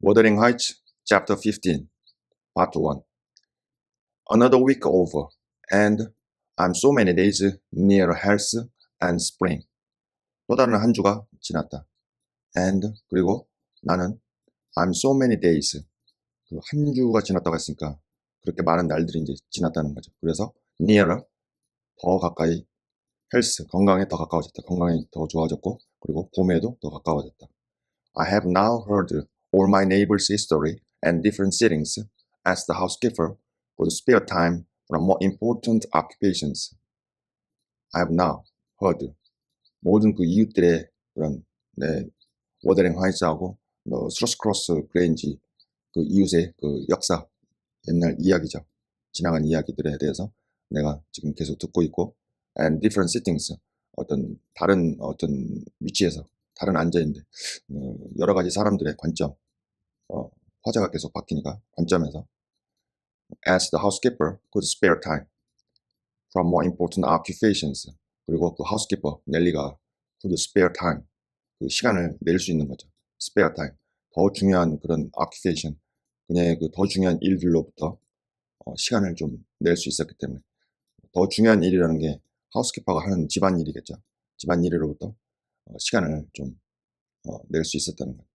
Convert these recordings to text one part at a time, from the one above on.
Wuthering Heights, Chapter 15, Part 1. Another week over, and I'm so many days near health and spring. 또 다른 한 주가 지났다. And 그리고 나는 I'm so many days. 그 한 주가 지났다고 했으니까 그렇게 많은 날들이 이제 지났다는 거죠. 그래서 near 더 가까이, health 건강에 더 가까워졌다. 건강이 더 좋아졌고 그리고 봄에도 더 가까워졌다. I have now heard all my neighbors' history and different settings as the housekeeper could spare time from more important occupations. I have now heard 모든 그 이웃들의 그런 워더링 하이츠하고 스로스크로스 그레인지 그 이웃의 그 역사 옛날 이야기죠. 지나간 이야기들에 대해서 내가 지금 계속 듣고 있고 and different settings 어떤 다른 어떤 위치에서 다른 앉아있는데 여러 가지 사람들의 관점 화제가 계속 바뀌니까 관점에서 as the housekeeper could spare time from more important occupations 그리고 그 housekeeper 넬리가 could spare time 그 시간을 낼 수 있는 거죠. spare time 더 중요한 그런 occupation 그녀의 그 더 중요한 일들로부터 시간을 좀 낼 수 있었기 때문에 더 중요한 일이라는 게 하우스키퍼가 하는 집안일이겠죠. 집안일로부터 시간을 좀 낼 수 있었다는 거예요.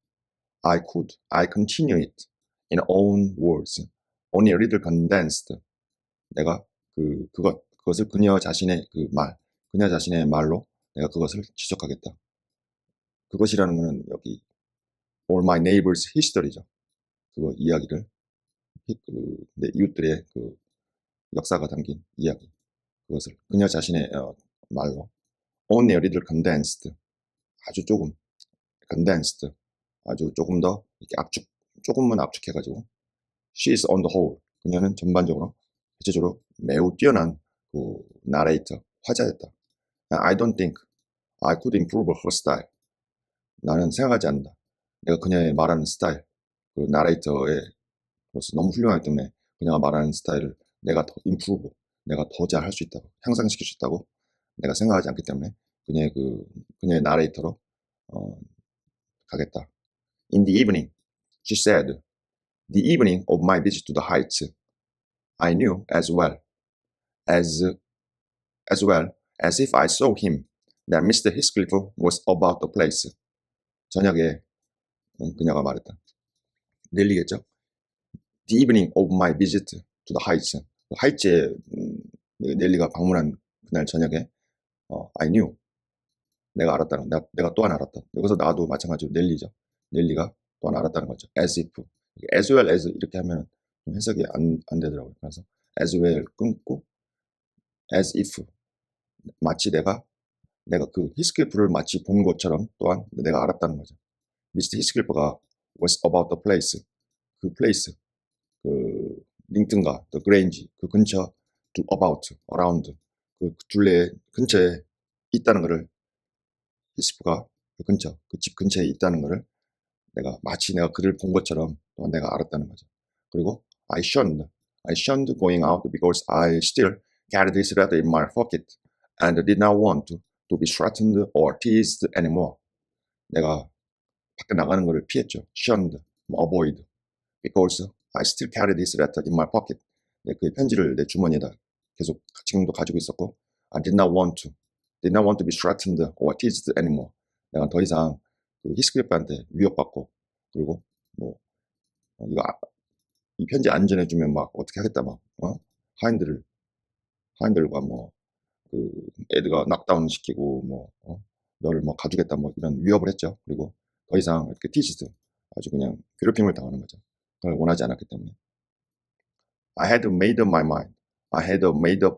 I continue it in own words, only a little condensed. 내가 그것을 그녀 자신의 그녀 자신의 말로 내가 그것을 지적하겠다. 그것이라는 거는 여기 all my neighbors history죠. 그거 이야기를 내 이웃들의 그 역사가 담긴 이야기. 그것을 그녀 자신의 말로 only a little condensed 아주 조금 condensed 아주 조금 더 이렇게 조금만 압축해가지고 she is on the whole 그녀는 전반적으로 대체적으로 매우 뛰어난 그 나레이터 화자였다. I don't think I could improve her style. 나는 생각하지 않는다. 내가 그녀의 말하는 스타일 그 나레이터로서 너무 훌륭하기 때문에 그녀가 말하는 스타일을 내가 더 improve 내가 더 잘 할 수 있다고 향상시킬 수 있다고 내가 생각하지 않기 때문에 그녀의 나레이터로 가겠다. In the evening, she said, the evening of my visit to the Heights, I knew as well as if I saw him that Mr. Heathcliff was about the place. 저녁에 그녀가 말했다. 넬리겠죠? The evening of my visit to the Heights. 하이츠에 넬리가 방문한 그날 저녁에 I knew. 내가 알았다는 내가 또한 알았다. 여기서 나도 마찬가지로 넬리죠. 넬리가 또한 알았다는 거죠. As if, as well as 이렇게 하면 좀 해석이 안 되더라고요. 그래서 as well 끊고 as if 마치 내가 그 히스클리프를 마치 본 것처럼 또한 내가 알았다는 거죠. 미스터 히스클리프가 was about the place, 그 place, 그 링튼과 the grange, 그 근처, to about, around, 그 둘레 근처에 있다는 것을 히스프가 그 근처, 그 집 근처에 있다는 것을 마치 내가 그를 본 것처럼 또한 내가 알았다는 거죠. 그리고 I shunned going out because I still carried this letter in my pocket and did not want to be threatened or teased anymore. 내가 밖에 나가는 것을 피했죠. shunned, avoid, because I still carried this letter in my pocket. 그 편지를 내 주머니에다 계속 지금도 가지고 있었고 I did not want to be threatened or teased anymore. 내가 더 이상 그 히스클리프한테 위협받고 그리고 뭐 이 편지 안 전해주면 막 어떻게 하겠다 막 하인들과 뭐 그 에드가 낙다운 시키고 뭐 너를 뭐 가두겠다 뭐 이런 위협을 했죠. 그리고 더 이상 이렇게 티지드 아주 그냥 괴롭힘을 당하는 거죠. 그걸 원하지 않았기 때문에 I had made up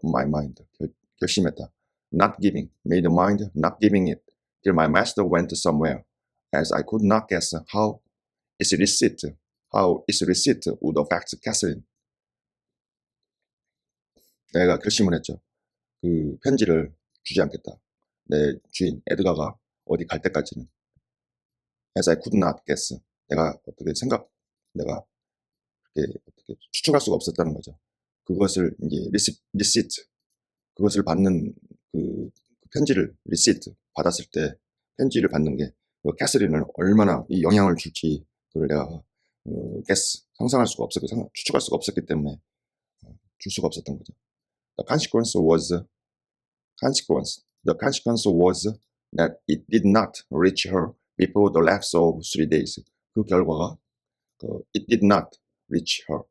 my mind 결심했다. made a mind not giving it till my master went somewhere as I could not guess how its receipt would affect Catherine. 내가 결심을 했죠. 그 편지를 주지 않겠다. 내 주인 에드가가 어디 갈 때까지는 as I could not guess 내가 어떻게 추측할 수가 없었다는 거죠. 그것을 이제 리시트 그것을 받는 그 편지를 리시트 받았을 때 편지를 받는 게 캐서린을 얼마나 이 영향을 줄지 그걸 내가 guess, 상상할 수가 없었고 추측할 수가 없었기 때문에 줄 수가 없었던 거죠. The consequence was that it did not reach her before the lapse of 3 days. 그 결과가 it did not reach her.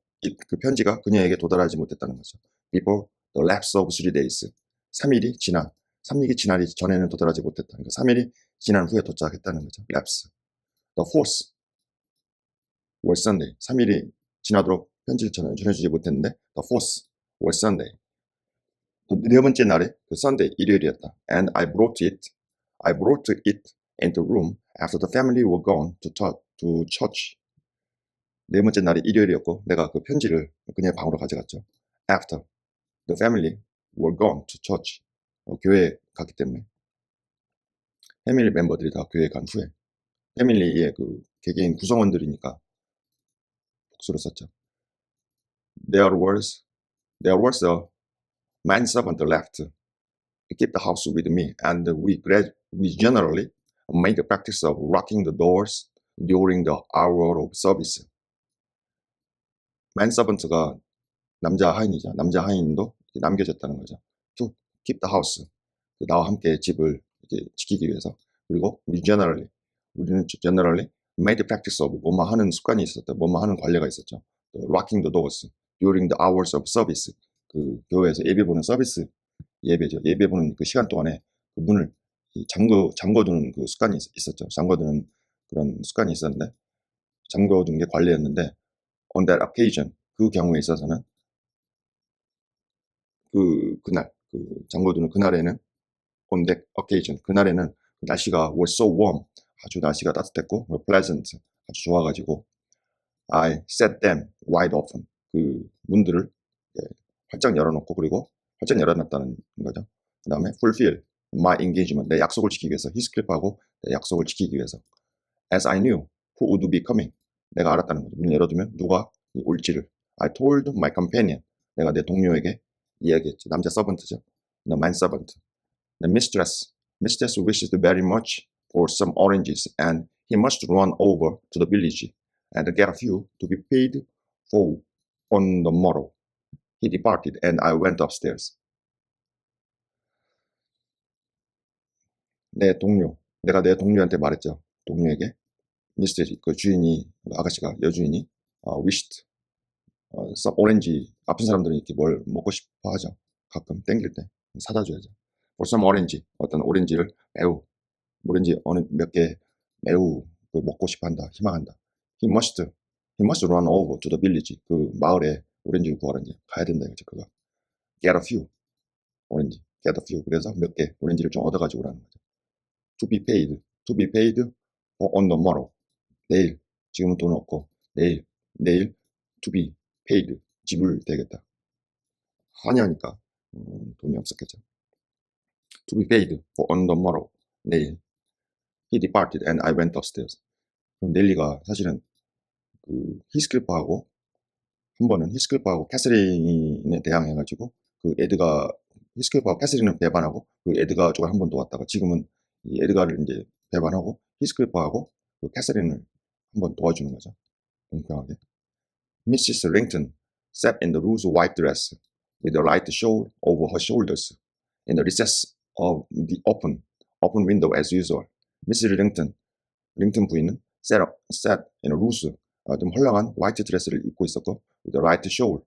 그 편지가 그녀에게 도달하지 못했다는 거죠. Before the lapse of 3 days. 3일이 지나기 전에는 도달하지 못했다는 거. 3일이 지난 후에 도착했다는 거죠. lapse. The fourth was Sunday. 3일이 지나도록 편지를 전해주지 못했는데 the fourth was Sunday. 네 번째 날에 그 Sunday 일요일이었다. And I brought it into room after the family were gone to church. 네 번째 날이 일요일이었고 내가 그 편지를 그녀의 방으로 가져갔죠. After the family were gone to church. 교회에 갔기 때문에 패밀리 멤버들이 다 교회에 간 후에 패밀리의 그 개개인 구성원들이니까 복수로 썼죠. There was a manservant left to keep the house with me, and we generally made a practice of locking the doors during the hour of service. manservant가 남자 하인이죠. 남자 하인도 남겨졌다는 거죠. To keep the house. 나와 함께 집을 이렇게 지키기 위해서. 그리고 우리는 generally made a practice of 뭐뭐 하는 습관이 있었다. 뭐뭐 하는 관례가 있었죠. locking the doors during the hours of service. 그 교회에서 예배 보는 서비스 예배죠. 예배 보는 그 시간 동안에 그 문을 잠궈두는 그 습관이 있었죠. 잠궈두는 그런 습관이 있었는데 잠궈두는 게 관례였는데 on that occasion 그 경우에 있어서는 그날 잠궈두는 그날에는 on that occasion 그날에는 날씨가 was so warm 아주 날씨가 따뜻했고 pleasant 아주 좋아가지고 I set them wide open 그 문들을 활짝 열어놓고 그리고 활짝 열어놨다는 거죠. 그 다음에 fulfill my engagement 내 약속을 지키기 위해서 히스클립하고 내 약속을 지키기 위해서 as I knew who would be coming 내가 알았다는 거죠. 문 열어두면 누가 올지를 I told my companion 내가 내 동료에게 이야기했죠. 남자 서번트죠. The man servant. The mistress wishes very much for some oranges and he must run over to the village and get a few to be paid for on the morrow. He departed and I went upstairs. 내가 내 동료한테 말했죠. 동료에게 미스터 그 주인이 아가씨가 여주인이 wished some 오렌지 아픈 사람들은 이렇게 뭘 먹고 싶어 하죠. 가끔 땡길 때 사다 줘야죠. For some orange 어떤 오렌지를 매우 오렌지 어느 몇 개 매우 먹고 싶어한다 희망한다. He must run over to the village 그 마을에 오렌지를 구하러 이제 가야 된다 이거죠. 그가 get a few 오렌지 get a few 그래서 몇 개 오렌지를 좀 얻어가지고 오라는 거죠. To be paid for on the morrow 내일 지금은 돈 없고 내일 to be paid 지불 되겠다. 하냐니까 돈이 없었겠죠. To be paid for on the morrow 내일 he departed and I went upstairs. 그럼 넬리가 사실은 그 히스클리프하고 한 번은 히스클리프하고 캐서린에 대항해가지고 그 히스클리프하고 캐서린을 배반하고 그 에드가 쪽을 한 번 도왔다가 지금은 이 에드가를 이제 배반하고 히스클리프하고 그 캐서린을 한 번 도와주는 거죠. 공평하게. Mrs. Rington sat in the loose white dress with a light shawl over her shoulders in the recess of the open window as usual. Mrs. 링튼 부인은 sat in a loose 좀 헐렁한 화이트 드레스를 입고 있었고 with a light shawl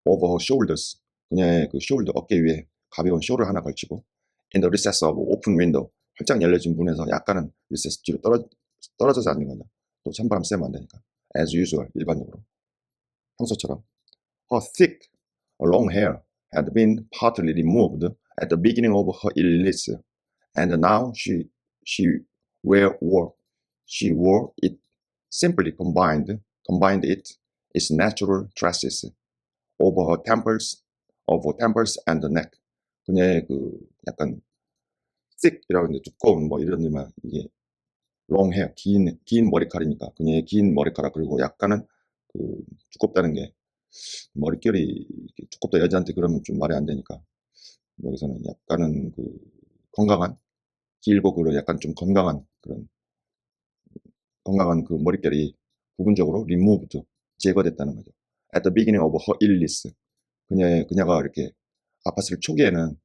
over her shoulders 그녀의 그 숄더 어깨 위에 가벼운 숄을 하나 걸치고 in the recess of open window 활짝 열려진 문에서 약간은 recess 뒤로 떨어져서 앉는 거죠. 또 찬바람 쐬면 안 되니까 as usual 일반적으로 평소처럼 her thick long hair had been partly removed at the beginning of her illness and now she wore it simply combined its natural tresses over her temples and the neck. 그녀의 그 약간 thick이라고 하는데 두꺼운 뭐 이런 데만 이게 long hair 긴 머리카락이니까 그녀의 긴 머리카락 그리고 약간은 그 두껍다는 게 머릿결이 두껍다 여자한테 그러면 좀 말이 안 되니까 여기서는 약간은 그 건강한 길고 그런 약간 좀 건강한 그 머릿결이 부분적으로 removed, 제거됐다는 거죠. At the beginning of her illness, 그녀가 이렇게 아팠을 초기에는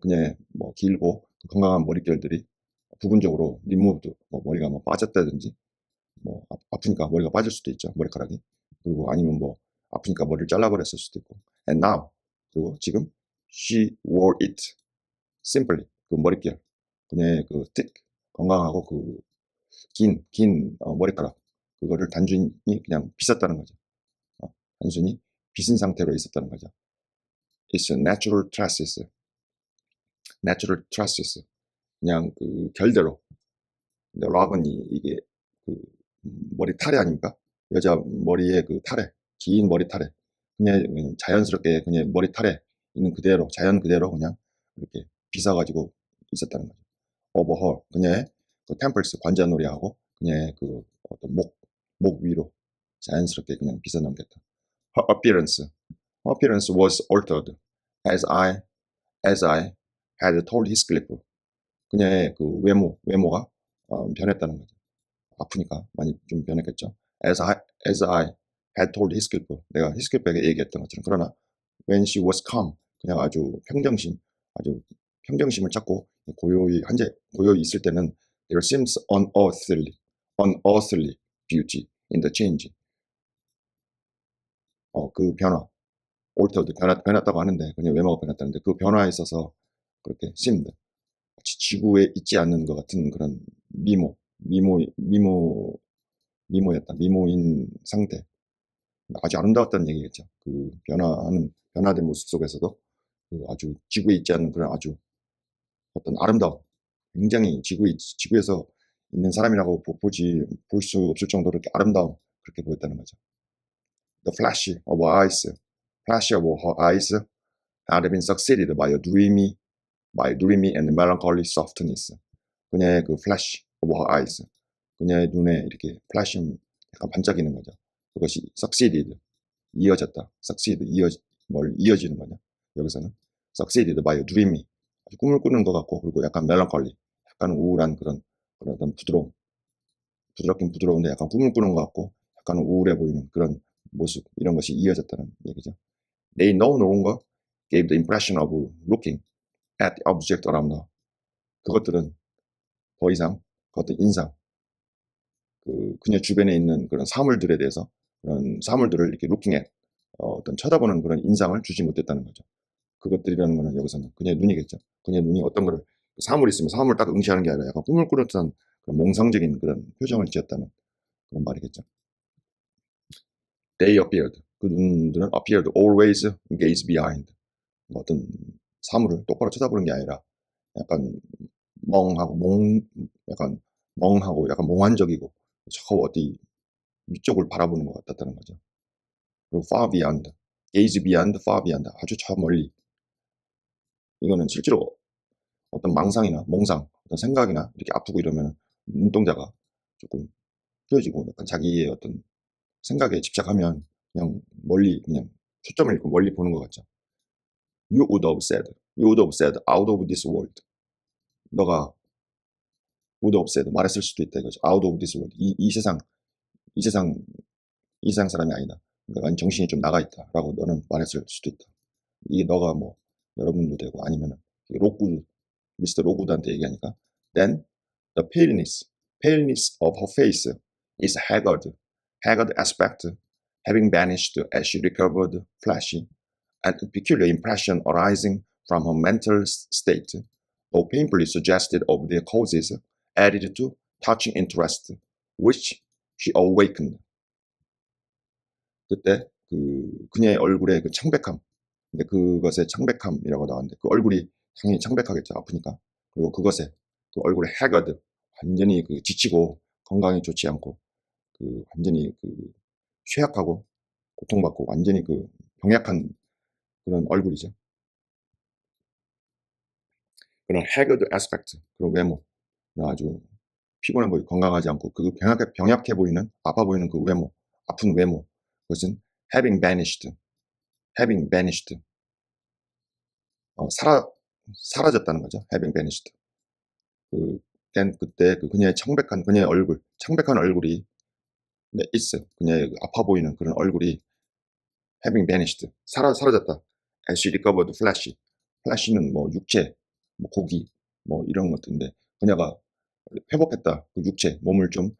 그녀의 뭐 길고 건강한 머릿결들이 부분적으로 removed, 뭐 머리가 뭐 빠졌다든지, 뭐 아프니까 머리가 빠질 수도 있죠, 머리카락이. 그리고 아니면 뭐 아프니까 머리를 잘라버렸을 수도 있고. And now, 그리고 지금 she wore it simply, 그 머릿결, 그녀의 그 thick, 건강하고 그 긴 머리카락, 그거를 단순히 그냥 빗었다는 거죠. 단순히 빗은 상태로 있었다는 거죠. It's a natural tresses, natural tresses, 그냥 그 결대로. 근데 락은 이게 그 머리 타래 아닙니까? 여자 머리에 그 타래, 긴 머리 타래, 그냥 자연스럽게 그냥 머리 타래 있는 그대로, 자연 그대로 그냥 이렇게 빗어가지고 있었다는 거죠. Over her, 그녀의 그 템플스, 관자놀이하고 그녀의 그 어떤 목 위로 자연스럽게 그냥 빗어 넘겼다. Her appearance was altered as I had told Heathcliff. 그녀의 그 외모가 변했다는 거죠. 아프니까 많이 좀 변했겠죠. As I had told Heathcliff, 내가 히스클리프에게 얘기했던 것처럼. 그러나 when she was calm, 그냥 아주 평정심을 찾고 고요히 있을 때는 there seems unearthly beauty in the change. 그 변화, altered, 변했다고 하는데 그냥 외모가 변했다는데 그 변화에 있어서 그렇게 seemed, 지구에 있지 않는 것 같은 그런 미모인 상태. 아주 아름다웠다는 얘기겠죠. 그 변화된 모습 속에서도 그 아주 지구에 있지 않는 그런 아주 어떤 아름다움, 굉장히 지구에서 있는 사람이라고 볼 수 없을 정도로 이렇게 아름다움, 그렇게 보였다는 거죠. The flash of her eyes had been succeeded by a dreamy and melancholy softness. 그녀의 그 flash of her eyes, 그녀의 눈에 이렇게 플래시, 약간 반짝이는 거죠. 그것이 succeeded, 이어졌다. 이어지는 거냐. 여기서는 succeeded by a dreamy, 꿈을 꾸는 것 같고, 그리고 약간 melancholy, 약간 우울한 그런 어떤 부드럽긴 부드러운데 약간 꿈을 꾸는 것 같고, 약간 우울해 보이는 그런 모습, 이런 것이 이어졌다는 얘기죠. They no longer gave the impression of looking at the object around her. 그것들은 더 이상 그 어떤 인상, 그녀 주변에 있는 그런 사물들에 대해서, 그런 사물들을 이렇게 looking at, 어떤 쳐다보는 그런 인상을 주지 못했다는 거죠. 그것들이라는 거는 여기서는 그녀의 눈이겠죠. 그녀의 눈이 어떤 거를, 사물이 있으면 사물을 딱 응시하는 게 아니라 약간 꿈을 꾸는 듯한 그런 몽상적인 그런 표정을 지었다는 그런 말이겠죠. They appeared, 그 눈들은 appeared always gaze behind, 어떤 사물을 똑바로 쳐다보는 게 아니라 약간 약간 멍하고 약간 몽환적이고 저 어디 위쪽을 바라보는 것 같았다는 거죠. 그리고 far beyond, gaze beyond, far beyond, 아주 저 멀리. 이거는 실제로 어떤 망상이나 몽상, 어떤 생각이나 이렇게 아프고 이러면 눈동자가 조금 흐려지고 약간 자기의 어떤 생각에 집착하면 그냥 멀리, 그냥 초점을 잃고 멀리 보는 것 같죠. You would have said out of this world. 너가 would have said, 말했을 수도 있다 이거죠. out of this world. 이 세상 사람이 아니다. 그러니까 정신이 좀 나가 있다라고 너는 말했을 수도 있다. 이게 너가 뭐 여러분도 되고 아니면은 미스터 로구드한테 얘기하니까 then the paleness of her face is haggard aspect having vanished as she recovered flesh and a peculiar impression arising from her mental state, though painfully suggested of their causes, added to touching interest which she awakened. 그때 그녀의 얼굴의 그 창백함, 근데 그것의 창백함이라고 나왔는데 그 얼굴이 당연히 창백하겠죠, 아프니까. 그리고 그것에 그 얼굴의 haggard, 완전히 그 지치고 건강이 좋지 않고 완전히 쇠약하고 고통받고 완전히 병약한 그런 얼굴이죠. 그런 haggard aspect, 그런 외모, 아주 피곤해 보이고 건강하지 않고 병약해 보이는, 아파 보이는 그 외모, 아픈 외모, 그것은 having vanished, 사라졌다는 거죠. having vanished. 그때 그녀의 창백한 얼굴이 근데 it's 그녀의 그 아파 보이는 그런 얼굴이 having vanished 사라졌다. as she recovered flesh. flesh는 뭐 육체, 뭐 고기, 뭐 이런 것들인데 그녀가 회복했다. 그 육체, 몸을 좀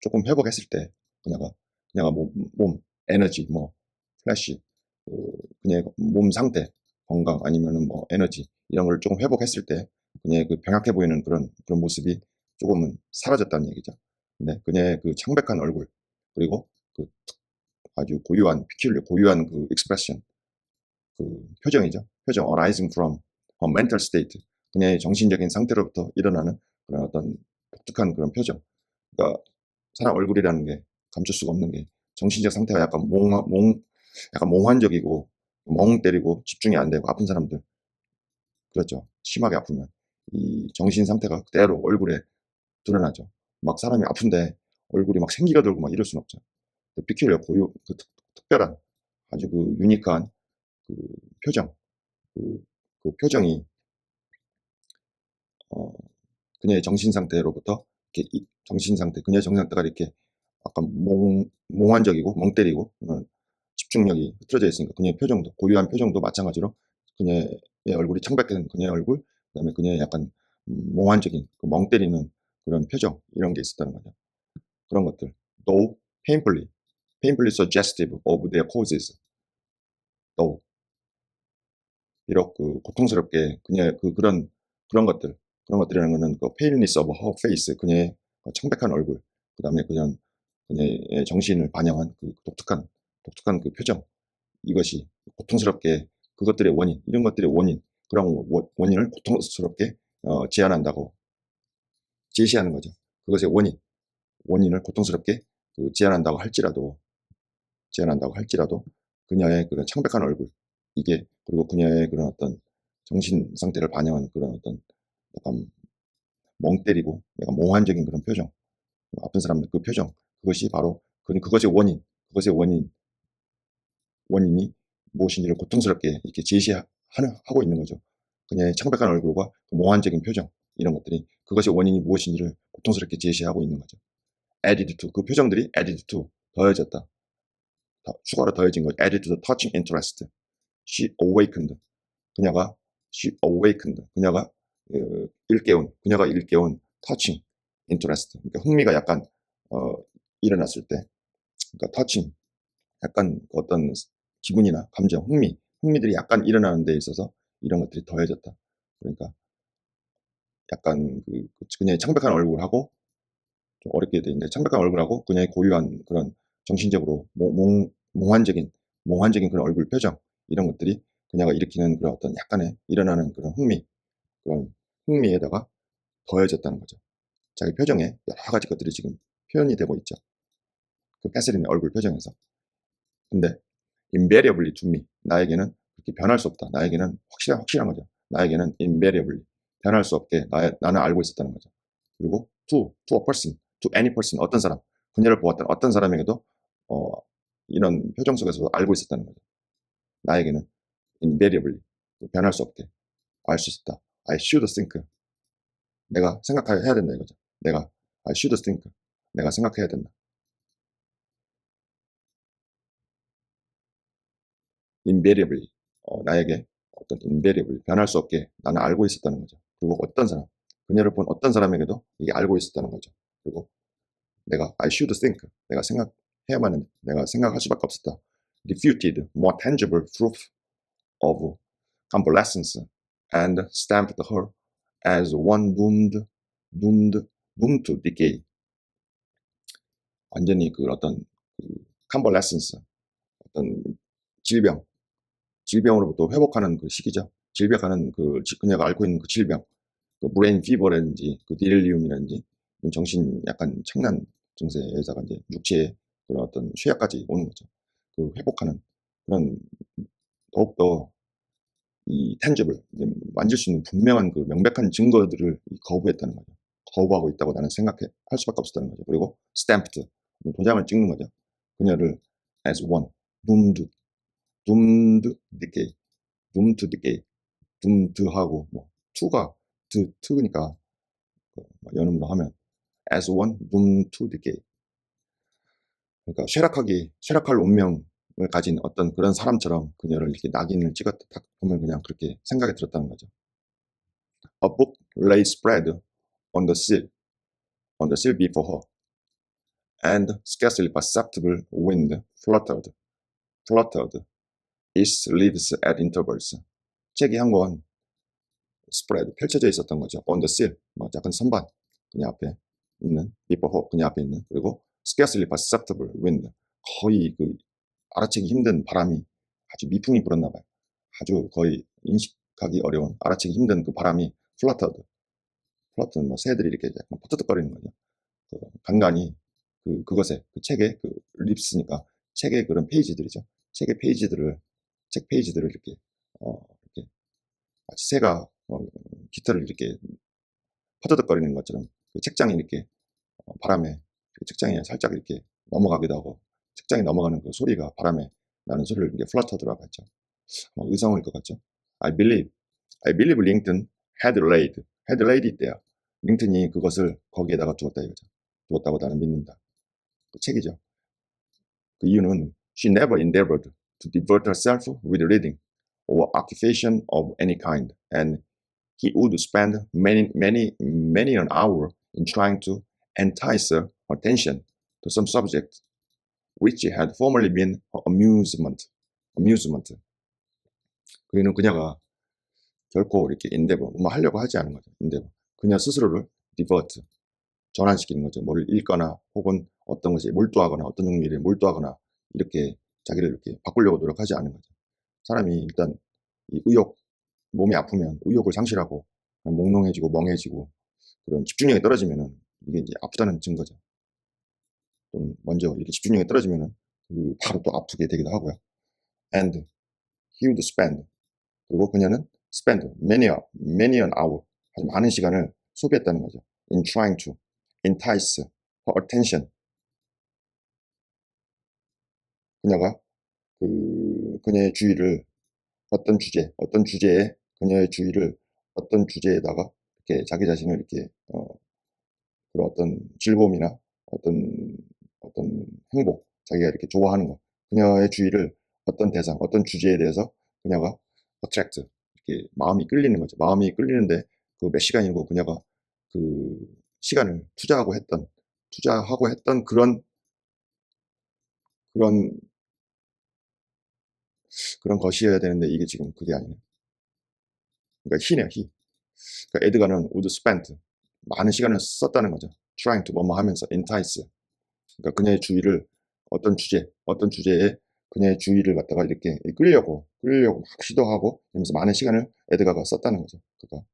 조금 회복했을 때 그녀가 몸 에너지, 뭐 플래시, 그 그녀의 몸 상태, 건강 아니면은 뭐 에너지 이런 걸 조금 회복했을 때 그녀의 그 병약해 보이는 그런 모습이 조금은 사라졌다는 얘기죠. 근데 그녀의 그 창백한 얼굴 그리고 그 아주 고유한 피큘리 고유한 그 expression 그 표정이죠. 표정 arising from her mental state 그녀의 정신적인 상태로부터 일어나는 그런 어떤 독특한 그런 표정. 그러니까 사람 얼굴이라는 게 감출 수가 없는 게 정신적 상태가 약간 몽환적이고 멍 때리고 집중이 안 되고 아픈 사람들 그렇죠. 심하게 아프면 이 정신 상태가 그대로 얼굴에 드러나죠. 막 사람이 아픈데 얼굴이 막 생기가 돌고 막 이럴 수는 없죠. 그 피큐리어 고유 그 특별한 아주 그 유니크한 그 표정 그, 그 표정이 어, 그녀의 정신 상태로부터 이렇게 정신 상태 그녀의 정신 상태가 이렇게 약간 몽환적이고 멍 때리고 집중력이 흐트러져 있으니까 그녀의 표정도 고유한 표정도 마찬가지로 그녀의 얼굴이 창백한 그녀의 얼굴 그다음에 그녀의 약간 몽환적인 그 멍 때리는 그런 표정 이런 게 있었다는 거죠. 그런 것들 though painfully suggestive of their causes though 비록 그 고통스럽게 그녀의 그런 것들 그런 것들이라는 거는 그 paleness of her face 그녀의 청백한 얼굴 그다음에 그녀의 정신을 반영한 그 독특한 그 표정 이것이 고통스럽게 그것들의 원인 이런 것들의 원인 그런 원인을 고통스럽게 제한한다고 제시하는 거죠. 그것의 원인을 고통스럽게 그 제한한다고 할지라도 그녀의 그런 창백한 얼굴 이게 그리고 그녀의 그런 어떤 정신 상태를 반영하는 그런 어떤 약간 멍 때리고 약간 몽환적인 그런 표정 아픈 사람들 그 표정 그것이 바로 그것의 원인이 무엇인지를 고통스럽게 이렇게 제시하고 있는 거죠. 그녀의 창백한 얼굴과 그 몽환적인 표정 이런 것들이 그것의 원인이 무엇인지를 고통스럽게 제시하고 있는 거죠. added to 그 표정들이 added to 더해졌다. 추가로 더해진 거죠. added to the touching interest. she awakened 그녀가 she awakened 그녀가 일깨운 touching interest 그러니까 흥미가 약간 어, 일어났을 때 그러니까 touching 약간 어떤 기분이나 감정, 흥미들이 약간 일어나는 데 있어서 이런 것들이 더해졌다. 그러니까 약간 그녀의 창백한 얼굴하고 좀 어렵게 돼 있는데 창백한 얼굴하고 그녀의 고유한 그런 정신적으로 몽환적인 그런 얼굴 표정 이런 것들이 그녀가 일으키는 그런 어떤 약간의 일어나는 그런 흥미에다가 더해졌다는 거죠. 자기 표정에 여러 가지 것들이 지금 표현이 되고 있죠. 그 캐서린의 얼굴 표정에서. 근데 invariably to me 나에게는 그렇게 변할 수 없다. 나에게는 확실한 거죠. 나에게는 invariably 변할 수 없게 나는 알고 있었다는 거죠. 그리고 to a person, to any person 어떤 사람, 그녀를 보았던 어떤 사람에게도 어, 이런 표정 속에서 알고 있었다는 거죠. 나에게는 invariably 변할 수 없게 알 수 있었다. I should think 내가 생각해야 된다 이거죠. I should think 내가 생각해야 된다. invariably 나에게 어떤 invariably 변할 수 없게 나는 알고 있었다는 거죠. 그리고 어떤 사람 그녀를 본 어떤 사람에게도 이게 알고 있었다는 거죠. 그리고 내가 I should think 내가 생각할 수밖에 없었다. refuted more tangible proof of convalescence and stamped her as one doomed, doomed to decay. 완전히 그 어떤 그 convalescence 어떤 질병 질병으로부터 회복하는 그 시기죠. 질병하는 그녀가 앓고 있는 그 질병, 그 브레인 피버라든지 그 딜리움이라든지 정신 약간 청란 증세에다가 이제 육체의 그런 어떤 취약까지 오는 거죠. 그 회복하는 그런 더욱더 이 tangible 만질 수 있는 분명한 그 명백한 증거들을 거부했다는 거죠. 거부하고 있다고 나는 할 수밖에 없었다는 거죠. 그리고 stamped 도장을 찍는 거죠. 그녀를 as one doomed decay doomed to decay 둠드하고 뭐 투가 트니까 연음으로 하면 as one doomed to decay 그러니까 쇠락할 운명을 가진 어떤 그런 사람처럼 그녀를 이렇게 낙인을 찍었다. 딱 보면 그냥 그렇게 생각이 들었다는 거죠. A book lay spread on the sill, on the sill before her, and scarcely perceptible wind fluttered its leaves at intervals. 책이 한 권 spread 펼쳐져 있었던 거죠. On the sill, 뭐 약간 선반 그녀 앞에 있는 before her, 그녀 앞에 있는. 그리고 scarcely perceptible wind, 거의 그 알아채기 힘든 바람이, 아주 미풍이 불었나 봐요. 아주 거의 인식하기 어려운, 알아채기 힘든 그 바람이 플러터는 뭐 새들이 이렇게 약간 퍼뜩거리는 거죠. 그 간간히 그것에, 그 책의 그 립스니까 책의 그런 페이지들이죠. 책의 페이지들을, 책 페이지들을 이렇게 이렇게 마치 새가 깃털을 이렇게 퍼드덕거리는 것처럼 그 책장이 이렇게 바람에, 그 책장에 살짝 이렇게 넘어가기도 하고, 책장이 넘어가는 그 소리가 바람에 나는 소리를 이렇게 플러터드라고 했죠. 의성어일 것 같죠. I believe Lincoln had laid it there. 링튼이 그것을 거기에다가 두었다 이거죠. 두었다고 나는 믿는다. 그 책이죠. 그 이유는 she never endeavored to divert herself with reading or occupation of any kind, and he would spend many an hour in trying to entice her attention to some subject which had formerly been her amusement. 그녀가 결코 이렇게 endeavor, 뭐 하려고 하지 않은 거죠. endeavor. 그녀 스스로를 divert, 전환시키는 거죠. 뭘 읽거나 혹은 어떤 것에 몰두하거나 어떤 종류 일에 몰두하거나 이렇게 자기를 이렇게 바꾸려고 노력하지 않는 거죠. 사람이 일단 이 몸이 아프면 의욕을 상실하고 몽롱해지고 멍해지고 그런 집중력이 떨어지면은 이게 이제 아프다는 증거죠. 좀 먼저 이렇게 집중력이 떨어지면은 바로 또 아프게 되기도 하고요. And he would spend, 그리고 그녀는 spend many an hour, 아주 많은 시간을 소비했다는 거죠. In trying to entice her attention. 그녀가 그녀의 주의를 어떤 주제에 그녀의 주의를 어떤 주제에다가 이렇게 자기 자신을 이렇게 그런 어떤 즐거움이나 어떤 행복, 자기가 이렇게 좋아하는 것, 그녀의 주의를 어떤 대상, 어떤 주제에 대해서 그녀가 attract, 이렇게 마음이 끌리는 거죠. 마음이 끌리는데 그 몇 시간이고 그녀가 그 시간을 투자하고 했던 그런 그런 것이어야 되는데 이게 지금 그게 아니네. 그러니까 he네요, he. 그러니까 에드가는 would spend, 많은 시간을 썼다는 거죠. trying to 뭐뭐 하면서 entice. 그러니까 그녀의 주의를 어떤 주제에 그녀의 주의를 갖다가 이렇게 끌려고 막 시도하고 그러면서 많은 시간을 에드가가 썼다는 거죠. 그가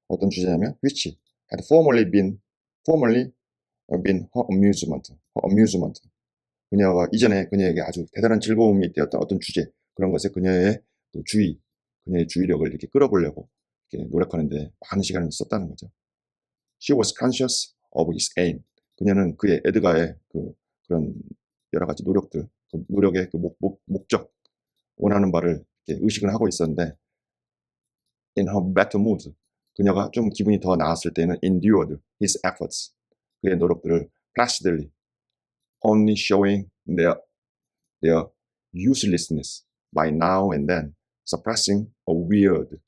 어떤 주제냐면 which had formerly been her amusement. 그녀가 이전에 그녀에게 아주 대단한 즐거움이 되었던 어떤 주제, 그런 것에 그녀의 그녀의 주의력을 이렇게 끌어보려고 이렇게 노력하는데 많은 시간을 썼다는 거죠. She was conscious of his aim. 그녀는 에드가의 그런 여러 가지 노력의 목적, 원하는 바를 이렇게 의식을 하고 있었는데, in her better mood, 그녀가 좀 기분이 더 나았을 때는 endured his efforts, 그의 노력들을 placidly, only showing their uselessness by now and then suppressing a wearied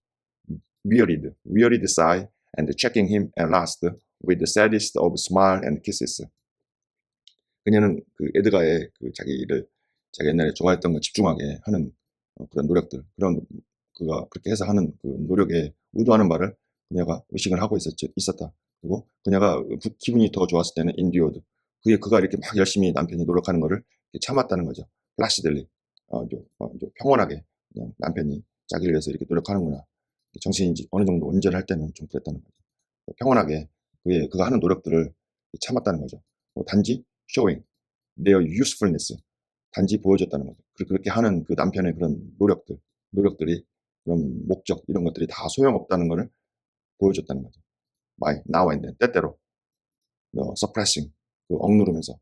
sigh and checking him at last with the saddest of smile and kisses. 그녀는 에드가의 자기 옛날에 좋아했던 거 집중하게 하는 그런 노력들, 그가 그렇게 해서 하는 그 노력에 우도하는 바를 그녀가 의식을 하고 있었다. 그리고 그녀가 기분이 더 좋았을 때는 endured, 그가 이렇게 막 열심히 남편이 노력하는 거를 참았다는 거죠. placidly, 평온하게 그냥 남편이 자기를 위해서 이렇게 노력하는구나. 정신이 어느 정도 온전할 때는 좀 그랬다는 거죠. 평온하게 그가 하는 노력들을 참았다는 거죠. 단지 showing their usefulness, 단지 보여줬다는 거죠. 그렇게 하는 그 남편의 그런 노력들이, 그런 목적, 이런 것들이 다 소용없다는 것을 보여줬다는 거죠. by now and then, 때때로 suppressing, 억누르면서,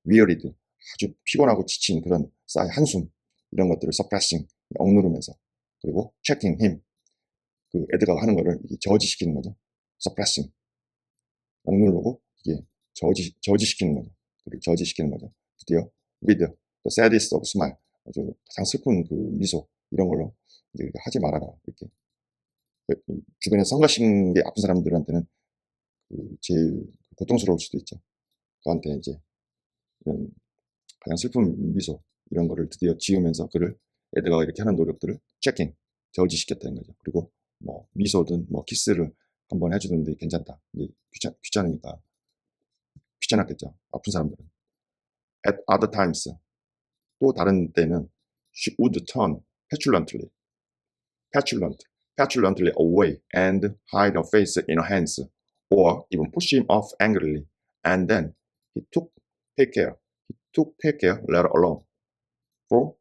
wearied, 아주 피곤하고 지친 그런 한숨, 이런 것들을 suppressing, 억누르면서, 그리고 checking him, 에드가가 하는 거를 저지시키는 거죠. suppressing, 억누르고 이게 저지시키는 거죠. 드디어 with the saddest of smile. 아주 가장 슬픈 그 미소 이런 걸로 이제 하지 말아라 이렇게. 주변에 성가신 게 아픈 사람들한테는 그 제일 고통스러울 수도 있죠. 그한테 이제 이런 가장 슬픈 미소 이런 거를 드디어 지으면서 그를 에드가가 이렇게 하는 노력들을 체킹 저지시켰다는 거죠. 그리고 뭐 미소든 뭐 키스를 한번 해주는데 괜찮다. 이제 귀찮으니까 귀찮았겠죠. 아픈 사람들은. At other times 또 다른 때는 she would turn petulantly away and hide her face in her hands, or even push him off angrily. And then he took care, let alone, for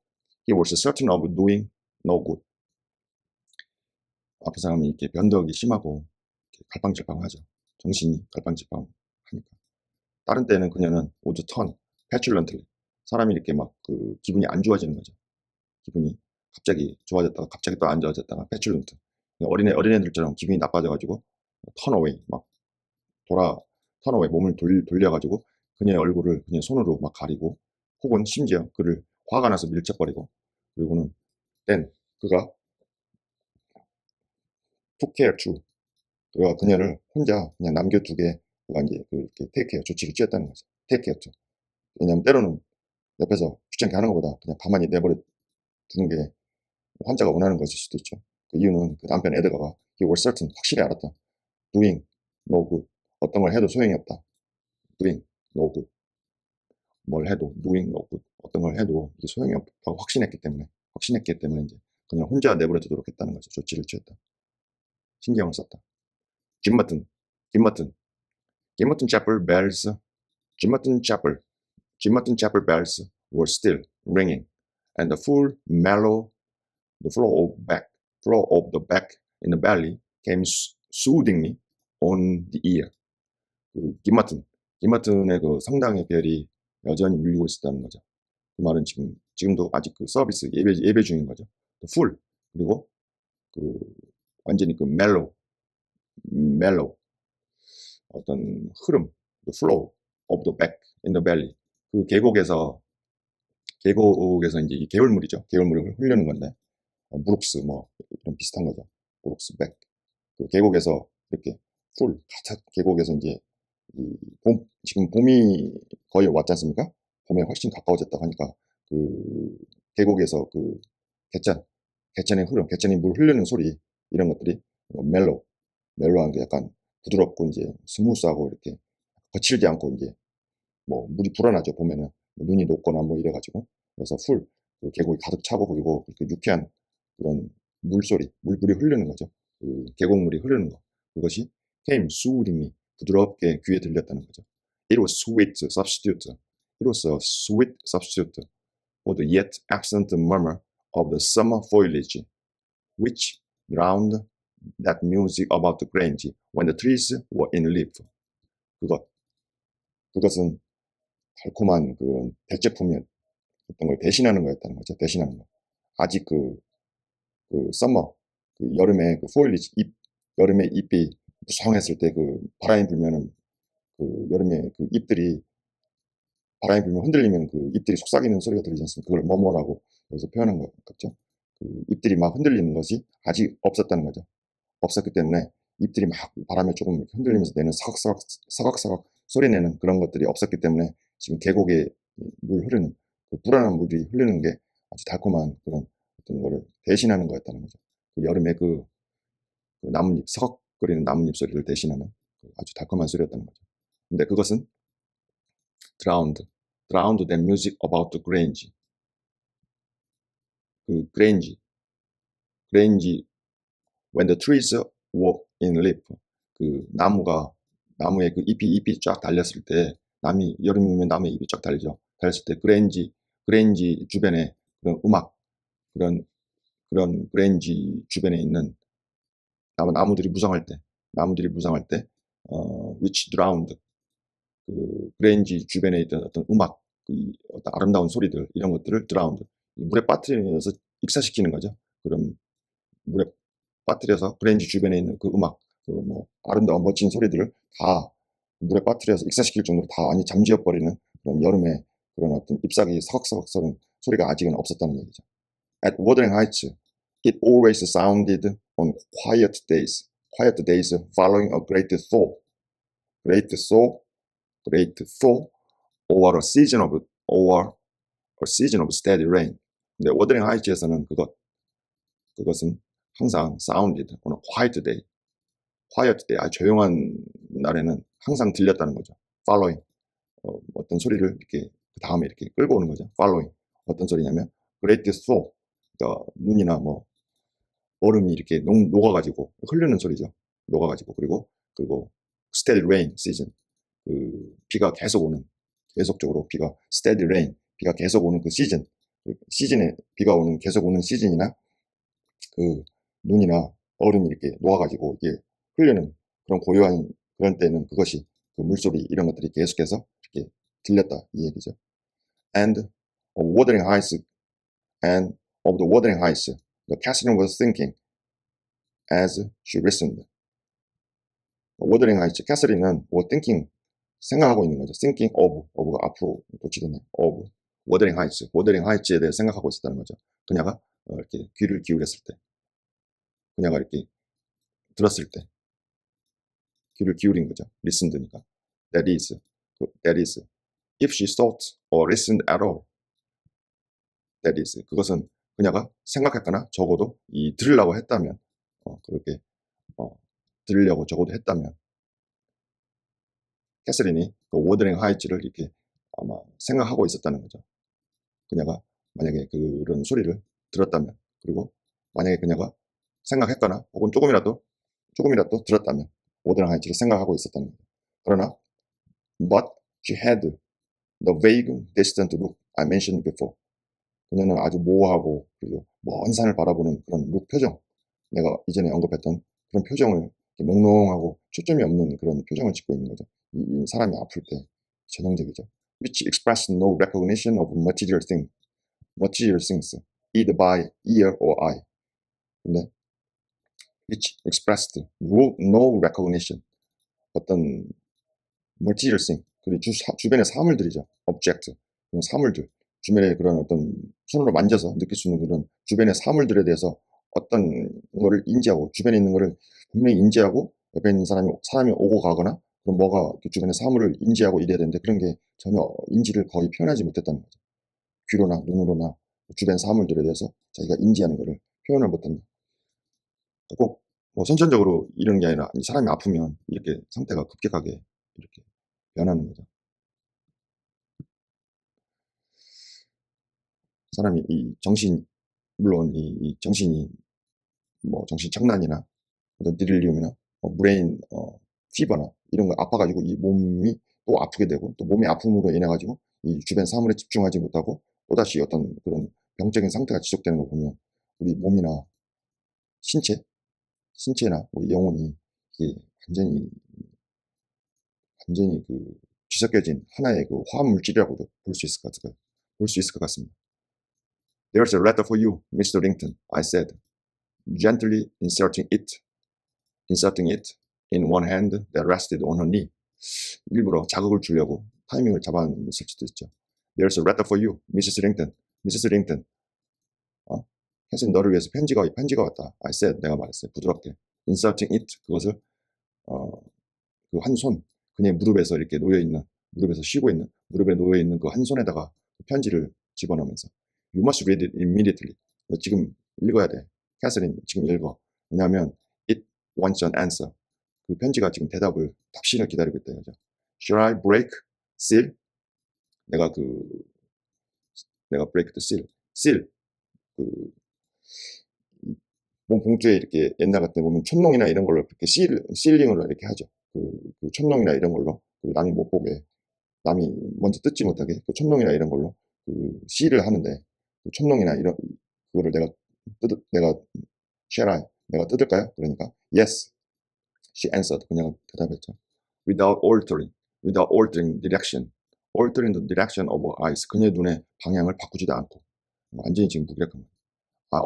he was certain of doing no good. 아픈 사람이 이렇게 변덕이 심하고 갈팡질팡하죠. 정신이 갈팡질팡하니까. 다른 때는 그녀는 would turn petulantly. 사람이 이렇게 막 그 기분이 안 좋아지는 거죠. 기분이 갑자기 좋아졌다가 갑자기 또 안 좋아졌다가 petulant. 어린애들처럼 기분이 나빠져가지고 turn away 막 turn away 몸을 돌려가지고 그녀의 얼굴을 그녀의 손으로 막 가리고 혹은 심지어 그를 화가 나서 밀쳐버리고 그리고는 then 그가 took care to 그가 그녀를 혼자 그냥 남겨두게 그가 이제 그렇게 take care 조치를 취했다는 거죠. take care to. 왜냐하면 때로는 옆에서 귀찮게 하는 것보다 그냥 가만히 내버려 두는 게 환자가 원하는 것일 수도 있죠. 그 이유는 그 남편 에드가가 he was certain 확실히 알았다. doing no good 어떤 걸 해도 소용이 없다. doing no good 뭘 해도 doing no good 어떤 걸 해도 이게 소용이 없다고 확신했기 때문에 이제 그냥 혼자 내버려 두도록 했다는 거죠. 조치를 취했다. 신경을 썼다. 짐 머튼 chapel bells Jim Martin chapel bells were still ringing and the flow of the back in the belly came soothingly on the ear. 그 김마튼의 그 성당의 벨이 여전히 울리고 있었다는 거죠. 그 말은 지금도 아직 그 서비스 예배 중인 거죠. 풀 그리고 그 완전히 그 멜로우 어떤 흐름, the flow of the back in the belly. 그 계곡에서 이제 이 개울물이 흐르는 건데 브룩스 뭐 이런 비슷한 거죠. 브룩스 백. 그 계곡에서 이렇게 가득 계곡에서 이제 지금 봄이 거의 왔지 않습니까? 봄에 훨씬 가까워졌다고 하니까 그 계곡에서 그 개천의 흐름, 개천이 물 흐르는 소리 이런 것들이 멜로한 게 약간 부드럽고 이제 스무스하고 이렇게 거칠지 않고 이제 뭐 물이 불어나죠. 봄에는 눈이 녹거나 뭐 이래가지고 그래서 그 계곡이 가득 차고 그리고 그렇게 유쾌한 그런 물이 흐르는 거죠. 그 계곡물이 흐르는 거 그것이 came soothingly 부드럽게 귀에 들렸다는 거죠. It was a sweet substitute for the yet absent murmur of the summer foliage, which drowned that music about the Grange when the trees were in leaf. 그것은 달콤한 그런 대체품이 어떤 걸 대신하는 거였다는 거죠. 대신하는 거. 아직 그 썸머, 그 여름에 그 포일리지 여름에 잎이 무성했을 때 그 바람이 불면은 그 여름에 그 잎들이 바람이 불면 흔들리면 그 잎들이 속삭이는 소리가 들리지 않습니까? 그걸 뭐뭐라고 여기서 표현한 것 같죠. 그 잎들이 막 흔들리는 것이 아직 없었다는 거죠. 없었기 때문에 잎들이 막 바람에 조금 흔들리면서 내는 사각사각 소리 내는 그런 것들이 없었기 때문에 지금 계곡에 물 흐르는 그 불안한 물이 흐르는 게 아주 달콤한 그런 어떤 거를 대신하는 거였다는 거죠. 그 여름에 그 나뭇잎 서걱거리는 나뭇잎 소리를 대신하는 아주 달콤한 소리였다는 거죠. 근데 그것은 drowned the music about the Grange. 그 Grange when the trees were in leaf. 그 나무에 그 잎이 쫙 달렸을 때 여름이면 나무에 잎이 쫙 달리죠. 달렸을 때 그랜지 주변에 그런 음악 그런 그랜지 주변에 있는 나무들이 무성할 때 which drowned 그 그랜지 주변에 있던 어떤 음악 어떤 아름다운 소리들 이런 것들을 drowned 물에 빠뜨려서 익사시키는 거죠. 그럼 물에 빠뜨려서 그랜지 주변에 있는 그 음악 그 뭐 아름다운 멋진 소리들을 다 물에 빠뜨려서 익사시킬 정도로 다 완전히 잠재워버리는 그런 여름의 그런 어떤 잎사귀 서걱서걱 서는 소리가 아직은 없었다는 얘기죠. At Wuthering Heights, it always sounded on quiet days following a great thaw, great thaw, or a season of steady rain. 근데 워더링 하이츠에서는 그것은 항상 sounded on a quiet day, 아주 조용한 날에는 항상 들렸다는 거죠. Following, 어떤 소리를 이렇게 그 다음에 이렇게 끌고 오는 거죠. Following, 어떤 소리냐면 great thaw, 그러니까 눈이나 뭐 얼음이 이렇게 녹아가지고 흐르는 소리죠. 녹아가지고 그리고 steady rain season, 그 비가 계속 오는, 계속적으로 비가 steady rain, 비가 계속 오는 그 시즌에 비가 오는 계속 오는 시즌이나 그 눈이나 얼음이 이렇게 녹아가지고 이게 흐르는 그런 고요한 그런 때는 그것이 그 물소리 이런 것들이 계속해서 이렇게 들렸다 이 얘기죠. And of Wuthering Heights, and of the Wuthering Heights, the Catherine was thinking as she listened. Wuthering Heights, 캐서린은 thinking, 생각하고 있는 거죠. Thinking of가 앞으로 도치됐네. of Wuthering Heights에 대해 생각하고 있었다는 거죠. 그녀가 이렇게 귀를 기울였을 때, 그녀가 이렇게 들었을 때, 귀를 기울인 거죠. listened니까. That is. If she thought or listened at all, that is. 그것은 그녀가 생각했거나 적어도 들으려고 했다면, 그렇게 들으려고 적어도 했다면, 캐서린이 그 워더링 하이츠를 이렇게 아마 생각하고 있었다는 거죠. 그녀가 만약에 그런 소리를 들었다면, 그리고 만약에 그녀가 생각했거나 혹은 조금이라도 들었다면 워더링 하이츠를 생각하고 있었다는 거죠. 그러나 but she had the vague distant look I mentioned before. 그녀는 아주 모호하고 그리고 먼 산을 바라보는 그런 룩 표정, 내가 이전에 언급했던 그런 표정을 몽롱하고 초점이 없는 그런 표정을 짓고 있는 거죠. 이 사람이 아플 때 전형적이죠. Which expressed no recognition of material things, either by ear or eye. 근데 which expressed no recognition, 어떤 material thing, 그리고 주변의 사물들이죠. object, 그런 사물들, 주변의 그런 어떤 손으로 만져서 느낄 수 있는 그런 주변의 사물들에 대해서 어떤 거를 인지하고, 주변에 있는 거를 분명히 인지하고, 옆에 있는 사람이 오고 가거나 그럼 뭐가 주변의 사물을 인지하고 이래야 되는데 그런 게 전혀 인지를 거의 표현하지 못했다는 거죠. 귀로나 눈으로나 주변 사물들에 대해서 자기가 인지하는 거를 표현을 못한다. 꼭 선천적으로 이런 게 아니라 이 사람이 아프면 이렇게 상태가 급격하게 이렇게 변하는 거죠. 사람이 물론 이 정신이 정신 착란이나 어떤 드릴리움이나 브레인 피버나 이런 거 아파가지고 이 몸이 또 아프게 되고, 또 몸의 아픔으로 인해 가지고 이 주변 사물에 집중하지 못하고 또다시 어떤 그런 병적인 상태가 지속되는 거 보면 우리 몸이나 신체나 우리 영혼이 이게 완전히 그 뒤섞여진 하나의 그 화합물질이라고도 볼 수 있을 것 같습니다. There's a letter for you, Mr. Linton, I said, gently inserting it in one hand that rested on her knee. 일부러 자극을 주려고 타이밍을 잡아놨을 수도 있죠. There's a letter for you, Mrs. Linton. 캐서린, 너를 위해서 편지가 왔다. I said, 내가 말했어요. 부드럽게. Inserting it, 그것을 그 한 손, 그녀의 무릎에서 이렇게 무릎에서 쉬고 있는, 무릎에 놓여있는 그 한 손에다가 편지를 집어넣으면서 You must read it immediately. 너 지금 읽어야 돼. 캐서린, 지금 읽어. 왜냐하면 it wants an answer. 그 편지가 지금 답신을 기다리고 있다 이거죠. Shall I break seal? 내가 break the seal. seal. 봉투에 이렇게 옛날 같은 데 보면 촛농이나 이런 걸로 이렇게 실링을 이렇게 하죠. 그 촛농이나 이런 걸로 남이 못 보게, 남이 먼저 뜯지 못하게 그 촛농이나 이런 걸로 실을 하는데, 그 촛농이나 이런 그거를 내가 뜯을까요? 그러니까 yes, she answered. 그냥 대답했죠. Without altering the direction of her eyes. 그녀의 눈의 방향을 바꾸지도 않고 완전히 지금 무기력한 거예요.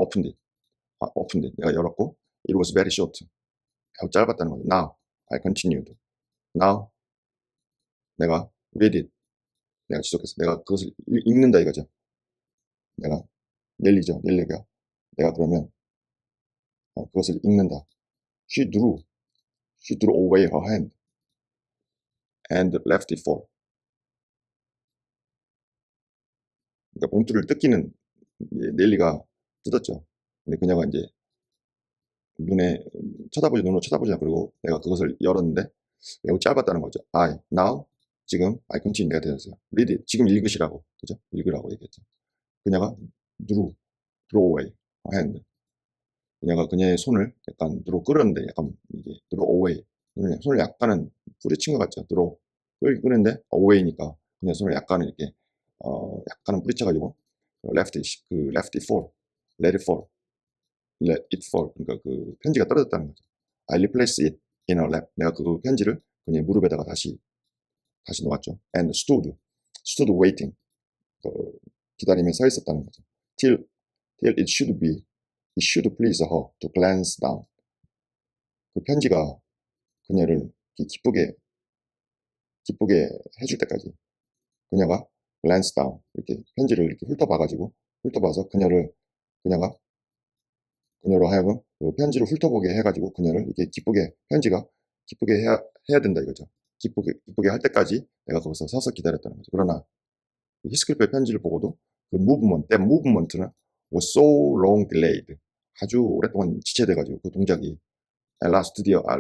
opened it. 내가 열었고 it was very short. 아주 짧았다는 거죠. Now I continued. Now 내가 read it. 내가 지속해서 내가 그것을 읽는다 이거죠. 내가 넬리죠. 넬리가 내가 그러면 그것을 읽는다. She drew away her hand and left it fall. 그러니까 봉투를 뜯기는 넬리가 뜯었죠. 근데 그녀가 이제 눈으로 쳐다보지 않고 그리고 내가 그것을 열었는데 매우 짧았다는 거죠. now 지금 I continue 내가 되었어요. read it 지금 읽으시라고 그죠? 읽으라고 얘기했죠. 그녀가 draw away her hand. 그녀가 그녀의 손을 약간 들어 끌었는데 약간 이게 들어 away 손을 약간은 뿌리친 것 같죠. 들어 끌는데 away니까 그녀 손을 약간은 이렇게 약간은 뿌리쳐가지고 left it fall, let it fall, let it fall. 그러니까 그 편지가 떨어졌다는 거죠. I replace it in her lap. 내가 그 편지를 그녀의 무릎에다가 다시 놓았죠. And stood waiting. 그 기다리며 서 있었다는 거죠. till it should please her to glance down. 그 편지가 그녀를 기쁘게 해줄 때까지 그녀가 glance down 이렇게 편지를 이렇게 훑어봐서 그녀로 하여금 그 편지를 훑어보게 해가지고 그녀를 이렇게 편지가 기쁘게 해야 된다 이거죠. 기쁘게 할 때까지 내가 거기서 서서 기다렸다는 거죠. 그러나 히스클리프의 편지를 보고도 그 무브먼트는 was so long delayed. 아주 오랫동안 지체돼가지고 그 동작이 드디어 I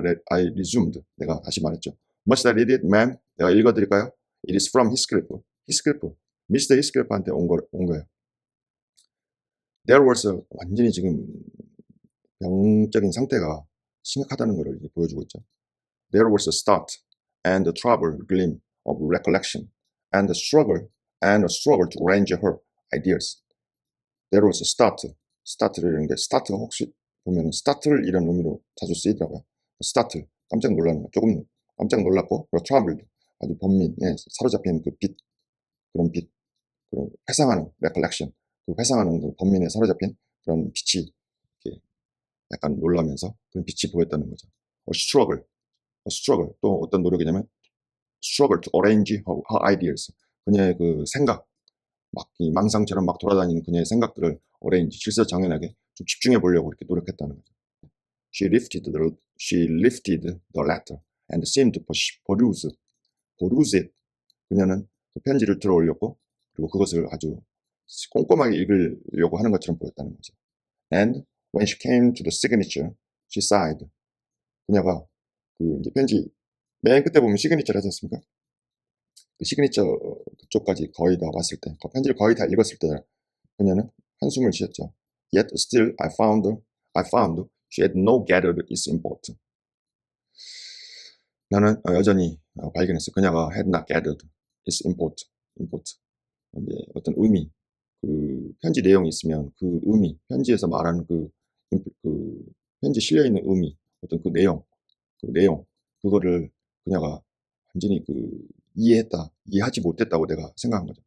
resumed. 내가 다시 말했죠. Must I read it, ma'am? 내가 읽어드릴까요? It is from 히스클리프. 미스터 히스클리프한테 온 거예요. There was 완전히 지금 병적인 상태가 심각하다는 것을 보여주고 있죠. There was a start and a troubled gleam of recollection and a struggle to arrange her ideas. There was a start를 이런 게 start가 혹시 보면 start를 이런 의미로 자주 쓰이더라고요. start 깜짝 놀라는 거 조금 깜짝 놀랐고 그리고 troubled 아주 사로잡힌 그런 회상하는 recollection 회상하는 그 번민에 사로잡힌 그런 빛이 이렇게 약간 놀라면서 그런 빛이 보였다는 거죠. struggle 또 어떤 노력이냐면 struggle to arrange her ideas 그녀의 그 생각 이 망상처럼 막 돌아다니는 그녀의 생각들을 질서정연하게 좀 집중해 보려고 이렇게 노력했다는 거죠. She lifted the letter and seemed to peruse it. 그녀는 그 편지를 들어 올렸고 그리고 그것을 아주 꼼꼼하게 읽으려고 하는 것처럼 보였다는 거죠. And when she came to the signature, she sighed. 그녀가 그 이제 편지 맨 끝에 보면 시그니처를 하지 않습니까? 그 시그니처 그쪽까지 거의 다 왔을 때, 그 편지를 거의 다 읽었을 때 그녀는 한숨을 쉬었죠. Yet still I found she had no gathered its import. 나는 여전히 발견했어. 그녀가 had not gathered its import. 이제 어떤 의미, 그 편지 내용이 있으면 그 의미, 편지에서 말하는 그 편지 실려 있는 의미, 어떤 그 내용, 그거를 그녀가 완전히 이해하지 못했다고 내가 생각한 거죠.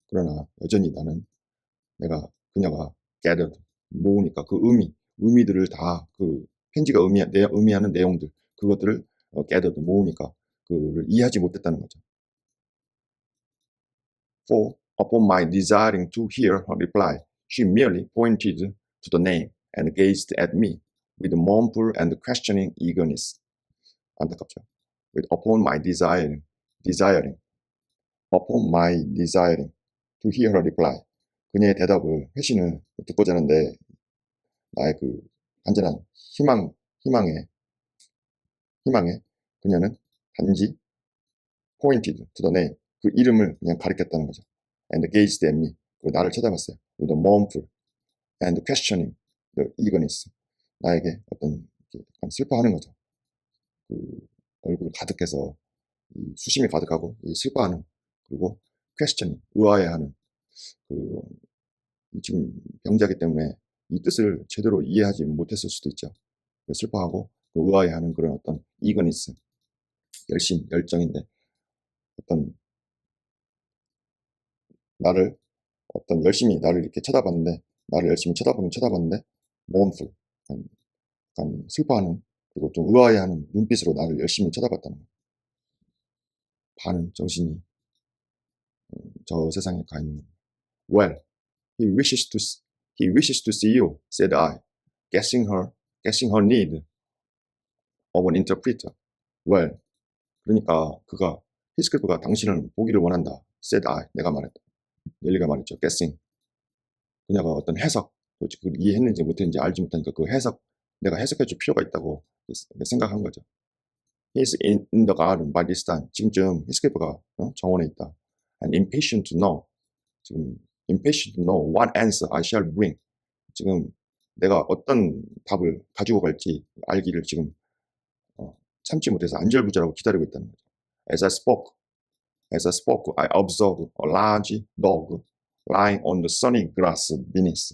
그러나 여전히 나는 그녀가 gathered, 모으니까 그 의미들을 다 그 편지가 의미하는 내용들, 그것들을 gathered, 모으니까 그를 이해하지 못했다는 거죠. For upon my desiring to hear her reply, she merely pointed to the name and gazed at me with mournful and questioning eagerness. 안타깝죠. Upon my desiring to hear her reply. 그녀의 회신을 듣고자 하는데 나의 그 간절한 희망에 그녀는 단지 pointed to the name, 그 이름을 그냥 가리켰다는 거죠. And gazed at me, 그리고 나를 쳐다봤어요. With a mournful and questioning the eagerness, 나에게 어떤 약간 슬퍼하는 거죠. 그 얼굴 가득해서 수심이 가득하고 슬퍼하는, 그리고 questioning, 의아해하는, 그 지금 병자기 때문에 이 뜻을 제대로 이해하지 못했을 수도 있죠. 슬퍼하고 의아해하는 그런 어떤 eagerness, 열정인데 어떤 나를 이렇게 쳐다봤는데, 나를 열심히 쳐다봤는데, mournful, 약간 슬퍼하는, 그리고 좀 의아해하는 눈빛으로 나를 열심히 쳐다봤다는 거예요. 반은 정신이 저 세상에 가 있는 겁니다. Well, he wishes to see you, said I, guessing her need of an interpreter. Well, 그러니까 그가 히스클프가 당신을 보기를 원한다. said I, 내가 말했다. 넬리가 말했죠. guessing. 그녀가 어떤 해석, 그걸 이해했는지 못했는지 알지 못하니까 그 해석, 내가 해석해 줄 필요가 있다고 생각한 거죠. He's in the garden by this time. 지금쯤 히스클프가 정원에 있다. And impatient to know. 지금 impatient to know what answer I shall bring. 지금 내가 어떤 답을 가지고 갈지 알기를 지금 참지 못해서 안절부절하고 기다리고 있다는 거죠. As I spoke, I observed a large dog lying on the sunny grass beneath,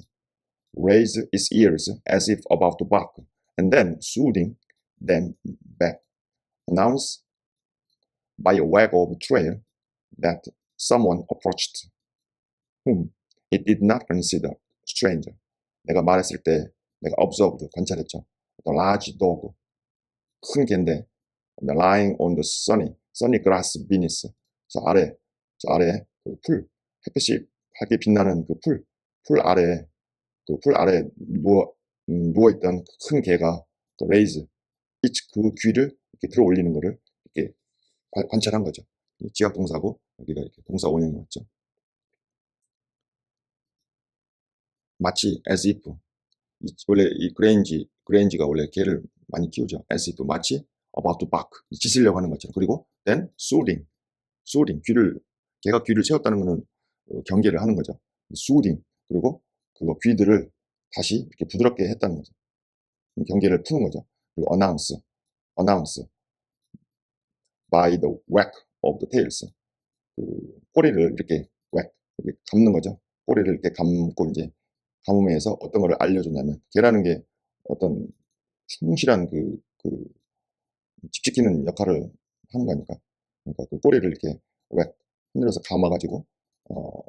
raised its ears as if about to bark, and then soothing them back, announced by a wag of tail that someone approached, whom it did not consider stranger. 내가 말했을 때 내가 observed, 관찰했죠. The large dog, 큰 개인데 lying on the sunny grass beneath. 저 아래에 그 풀, 햇빛이 밝게 빛나는 그 풀 아래에 누워있던 큰 개가 raise, 그 귀를 이렇게 들어 올리는 거를 이렇게 관찰한 거죠. 지각 동사고 여기가 이렇게 동사 원형이 왔죠. 마치 as if, 원래 이 그레인지가 원래 개를 많이 키우죠. as if, 마치 about to bark, 짖으려고 하는 것처럼. 그리고 then soothing, 개가 귀를 채웠다는 것은 경계를 하는 거죠. soothing, 그리고 그거 귀들을 다시 이렇게 부드럽게 했다는 거죠. 경계를 푸는 거죠. 그리고 announce by the wag of the tails, 그 꼬리를 이렇게 감는 거죠. 꼬리를 이렇게 감고 이제 감음에서 어떤 거를 알려줬냐면, 개라는 게 어떤 충실한 집 지키는 역할을 하는 거니까. 그러니까 그 꼬리를 이렇게 흔들어서 감아가지고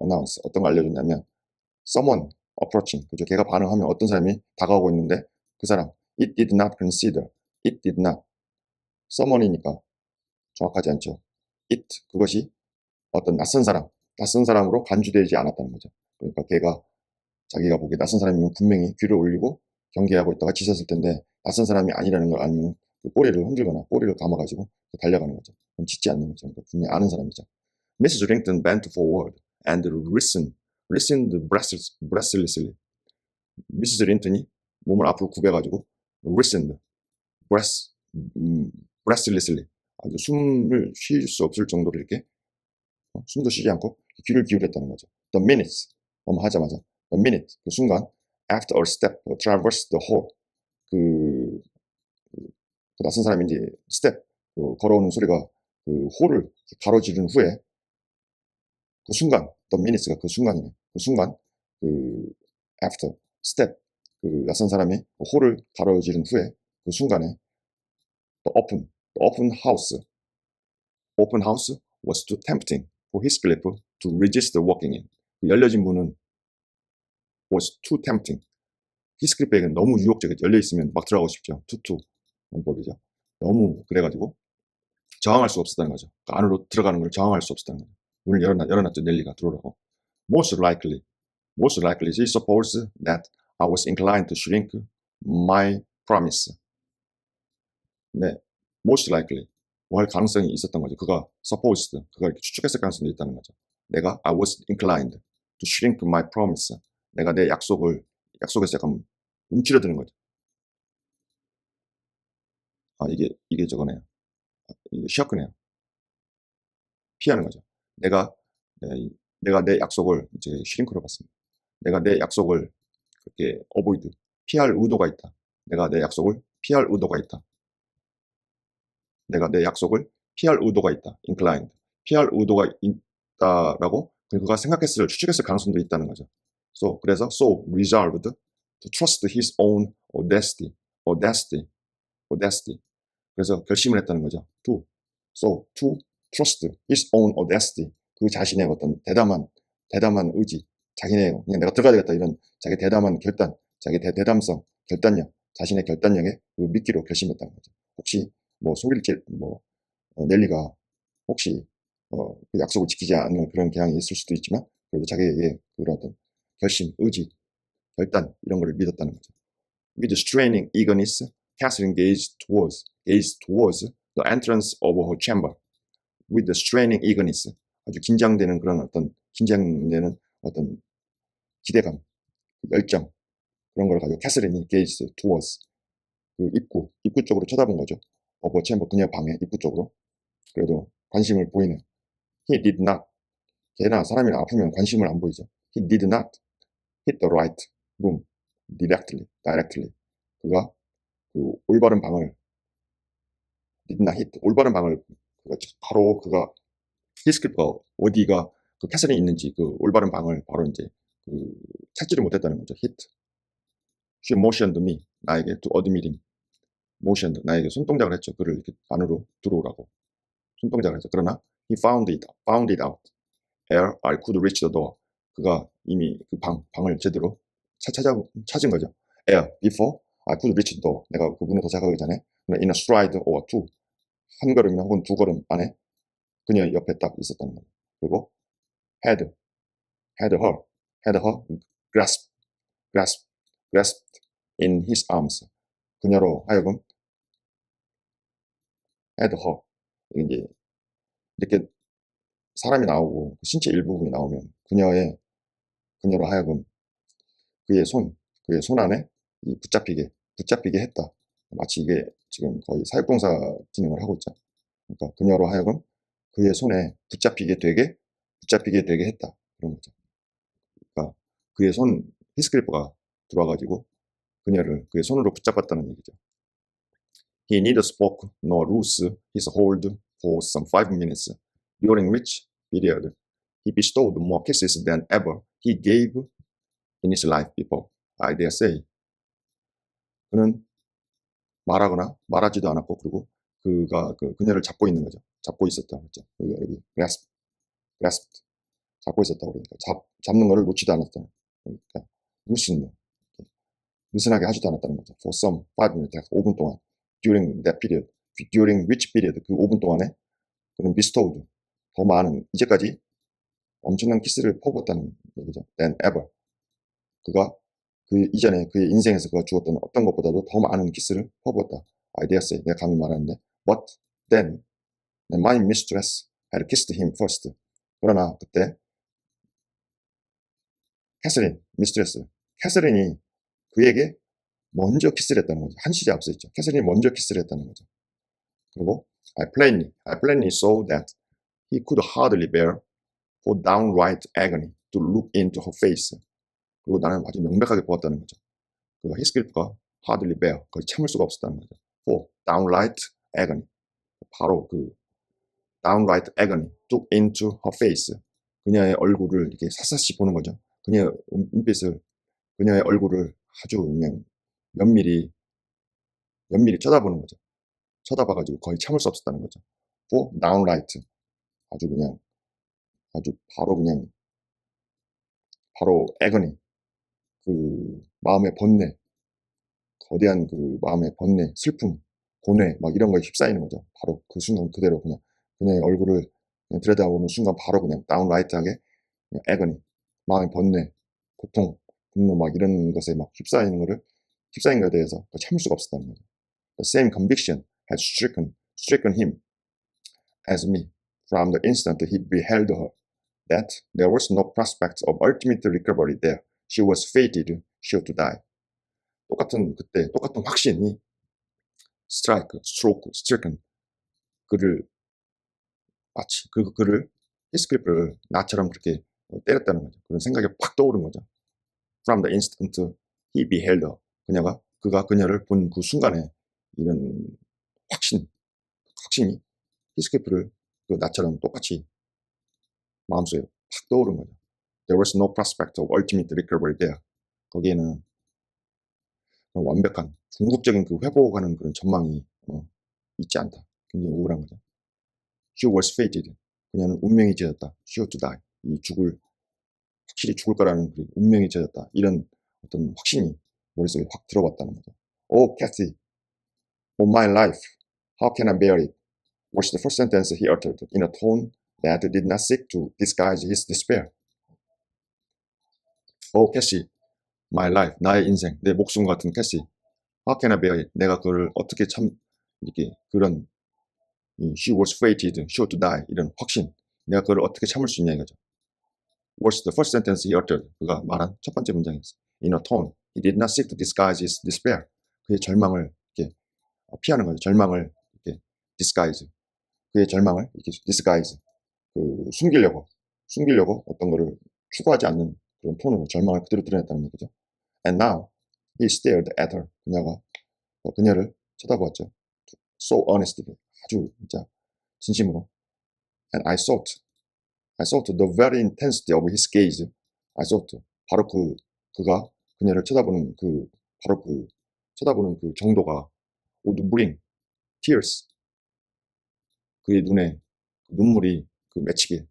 announce, 어떤 걸 알려줬냐면 someone approaching, 그죠? 걔가 반응하면 어떤 사람이 다가오고 있는데 그 사람 it did not, someone이니까 정확하지 않죠. 그것이 어떤 낯선 사람으로 간주되지 않았다는 거죠. 그러니까 걔가 자기가 보기에 낯선 사람이면 분명히 귀를 올리고 경계하고 있다가 짖었을 텐데 낯선 사람이 아니라는 걸 알면 그 꼬리를 흔들거나 꼬리를 감아가지고 달려가는 거죠. 그럼 짖지 않는 거죠. 그러니까 분명히 아는 사람이죠. Mrs. Rington bent forward and listened breathlessly. 미시즈 린턴이 몸을 앞으로 굽혀가지고 breathlessly, 아주 숨을 쉴 수 없을 정도로 이렇게 숨도 쉬지 않고 귀를 기울였다는 거죠. The minutes, 하자마자 the minute, 그 순간 after a step traversed the hall, 그 낯선 사람이 이제 스텝, 걸어오는 소리가 그 홀을 가로지른 후에 그 순간, the minutes가 그 순간이네. 그 순간 after step, 그 낯선 사람이 홀을 가로지른 후에 그 순간에 the open house was too tempting for Heathcliff to resist walking in. 열려진 문은 was too tempting. 히스클리프에게는 너무 유혹적이죠. 열려 있으면 막 들어가고 싶죠. 투투 문법이죠. 너무 그래가지고 저항할 수 없었다는 거죠. 그 안으로 들어가는 걸 저항할 수 없었다는 거죠. 문을 열어놨죠. 넬리가 들어오라고. Most likely, she supposed that I was inclined to shrink my promise. 네, most likely, 뭐 할 가능성이 있었던 거죠. 그가 이렇게 추측했을 가능성도 있다는 거죠. 내가 I was inclined to shrink my promise. 내가 내 약속에서 약간 움츠러드는 거죠. 이게 저거네요. 이게 셔크네요. 피하는 거죠. 내가 내 약속을 이제 슈링크로 봤습니다. 내가 내 약속을 그렇게 어보이드, 피할 의도가 있다. 내가 내 약속을 피할 의도가 있다. inclined, 피할 의도가 있다라고 그가 추측했을 가능성도 있다는 거죠. 그래서 resolved to trust his own audacity. 그래서 결심을 했다는 거죠. to trust his own audacity, 그 자신의 어떤 대담한 의지, 그냥 내가 들어가야 되겠다, 이런 자기 대담한 결단, 자기 대담성, 결단력, 자신의 결단력에 믿기로 결심했다는 거죠. 혹시 속일지 넬리가 혹시 그 약속을 지키지 않는 그런 경향이 있을 수도 있지만 그래도 자기의 그런 어떤 결심, 의지, 결단 이런 걸 믿었다는 거죠. With straining eagerness, Catherine gazed towards the entrance of her chamber. With straining eagerness, 아주 긴장되는 그런 어떤 긴장되는 어떤 기대감, 열정 그런 걸 가지고 캐서린이 gazed towards 그 입구 쪽으로 쳐다본 거죠. of her chamber, 그녀 방의 입구 쪽으로. 그래도 관심을 보이는. He did not. 걔나 사람이 아프면 관심을 안 보이죠. He did not hit the right room directly. 그가 그 올바른 방을 did not hit 올바른 방을 바로 그가 히스크리프가 어디가 그 캐슬이 있는지 그 올바른 방을 바로 이제 그 찾지를 못했다는 거죠. hit. She motioned me 나에게 to admit him. motioned 나에게 손동작을 했죠. 그를 이렇게 안으로 들어오라고 손동작을 했죠. 그러나 he found it out. ere I could reach the door. 그가 이미 그 방을 제대로 찾은 거죠. ere before I could reach the door. 내가 그 문에 도착하기 전에 in a stride or two 한 걸음이나 혹은 두 걸음 안에 그녀 옆에 딱 있었다는 거예요. 그리고 had her grasped in his arms. 그녀로 하여금 had her 이제 이렇게 사람이 나오고 신체 일부분이 나오면 그녀로 하여금 그의 손 안에 붙잡히게 했다. 마치 이게 지금 거의 사역동사 기능을 하고 있죠. 그러니까 그녀로 하여금 그의 손에 붙잡히게 되게 했다. 그런 거죠. 그러니까 그의 히스크리프가 들어와가지고 그녀를 그의 손으로 붙잡았다는 얘기죠. He neither spoke nor loosed his hold for some 5 minutes, during which period he bestowed more kisses than ever he gave in his life before. I dare say. 그는 말하거나 말하지도 않았고 그리고 그가 그녀를 잡고 있는 거죠. 잡고 있었다 그랬죠. 여기 grasped 잡고 있었다고 그러니까 잡는 거를 놓지도 않았다. 그러니까 느슨하게 하지도 않았다는 거죠. For some 5 minutes, 5분 동안 during that period, during which period 그 5분 동안에 그는 bestowed 더 많은 이제까지 엄청난 키스를 퍼부었다는 얘기죠. than ever 그가 그 이전에 그의 인생에서 그가 주었던 어떤 것보다도 더 많은 키스를 퍼부었다. I dare say 내가 감히 말하는데 but then my mistress had kissed him first. 그러나 그때 캐서린이 그에게 먼저 키스를 했다는 거죠. 한 시제 앞서 있죠. 캐서린이 먼저 키스를 했다는 거죠. 그리고 I plainly saw that he could hardly bear for downright agony to look into her face. 그리고 나는 아주 명백하게 보았다는 거죠. 그 히스크리프가 hardly bear, 거의 참을 수가 없었다는 거죠. for downright agony. 바로 그 downright agony, look into her face. 그녀의 얼굴을 이렇게 샅샅이 보는 거죠. 그녀의 얼굴을 아주 그냥 면밀히 쳐다보는 거죠. 쳐다봐가지고 거의 참을 수 없었다는 거죠. for downright. 아주 바로 agony. 그 마음의 번뇌, 거대한 그 마음의 번뇌, 슬픔, 고뇌 막 이런 거에 휩싸이는 거죠. 바로 그 순간 그대로 그녀의 얼굴을 그냥 들여다보는 순간 바로 그냥 다운라이트하게 그냥 agony, 마음의 번뇌, 고통, 분노 막 이런 것에 막 휩싸인 것에 대해서 참을 수가 없었다는 거죠. The same conviction had stricken him as me from the instant he beheld her, that there was no prospect of ultimate recovery there. She was fated sure to die. 똑같은 확신이 stricken 그를 마치 그를 히스크리프를 나처럼 그렇게 때렸다는 거죠. 그런 생각이 팍 떠오른 거죠. From the instant he beheld her, 그가 그녀를 본 그 순간에 이런 확신이 히스크리프를 나처럼 똑같이 마음속에 팍 떠오른 거죠. There was no prospect of ultimate recovery there. 거기에는 완벽한 궁극적인 그 회복하는 그런 전망이 있지 않다. 굉장히 우울한 거죠. She was fated. 그녀는 운명이 지어졌다. Sure to die. 확실히 죽을 거라는 그 운명이 지어졌다. 이런 어떤 확신이 머릿속에 확 들어봤다는 거죠. Oh, Kathy, oh my life, how can I bear it? Was the first sentence he uttered in a tone that did not seek to disguise his despair. Oh, 캐시, my life, 나의 인생, 내 목숨 같은 캐시. How can I bear it? 내가 그를 어떻게 이렇게 그런 she was fated, sure to die 이런 확신. 내가 그를 어떻게 참을 수 있냐 이거죠. Was the first sentence he uttered. 그가 말한 첫 번째 문장이었어. In a tone, he did not seek to disguise his despair. 그의 절망을 이렇게 피하는 거죠. 절망을 이렇게 disguise. 그의 절망을 이렇게 disguise. 숨기려고 어떤 거를 추구하지 않는 그런 톤으로 절망을 그대로 드러냈다는 얘기죠. And now he stared at her. 그녀를 쳐다보았죠. So honestly, 아주 진짜 진심으로. And I thought the very intensity of his gaze. I thought 바로 그가 그녀를 쳐다보는 쳐다보는 그 정도가 would bring tears. 그의 눈에 눈물이 맺히게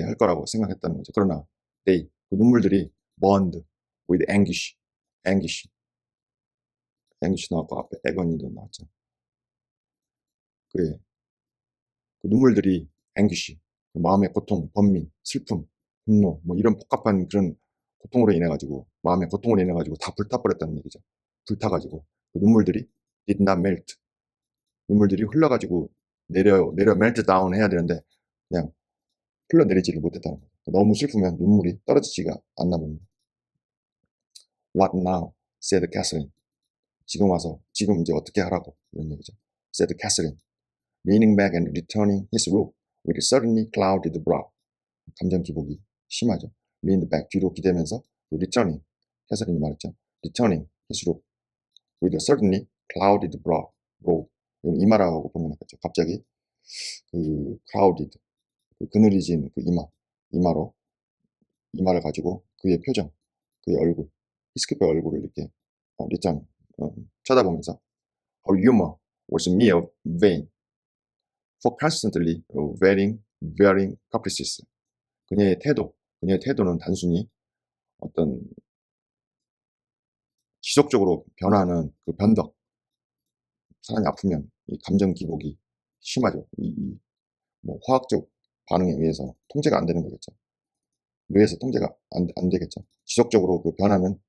할 거라고 생각했다는 거죠. 그러나 그 눈물들이 burned with anguish 나왔고 앞에 agony도 나왔죠. 그 눈물들이 anguish, 마음의 고통, 번민, 슬픔, 분노, 뭐 이런 복합한 그런 고통으로 인해 가지고 마음의 고통으로 인해 가지고 다 불타버렸다는 얘기죠. 불타가지고 그 눈물들이 did not melt. 눈물들이 흘러가지고 내려 melt down 해야 되는데 그냥 흘러내리지를 못했다는 거예요. 너무 슬프면 눈물이 떨어지지가 않나 봅니다. What now? said Catherine. 지금 이제 어떻게 하라고 이런 얘기죠. said Catherine, leaning back and returning his look with a suddenly clouded brow. 감정 기복이 심하죠. leaned back 뒤로 기대면서 returning, 캐서린이 말했죠. returning his look with a suddenly clouded brow. 이건 이마라고 보면 되겠죠. 갑자기 clouded, 그늘이진 이마를 가지고 그의 표정, 그의 얼굴, 히스키프의 얼굴을 이렇게 쳐다보면서 Her humor was mere vain, for constantly varying caprices. 그녀의 태도는 단순히 어떤 지속적으로 변하는 그 변덕. 사람이 아프면 이 감정 기복이 심하죠. 뭐 화학적 반응에 의해서 통제가 안 되는 거겠죠. 뇌에서 통제가 안 되겠죠. 지속적으로 그 변하는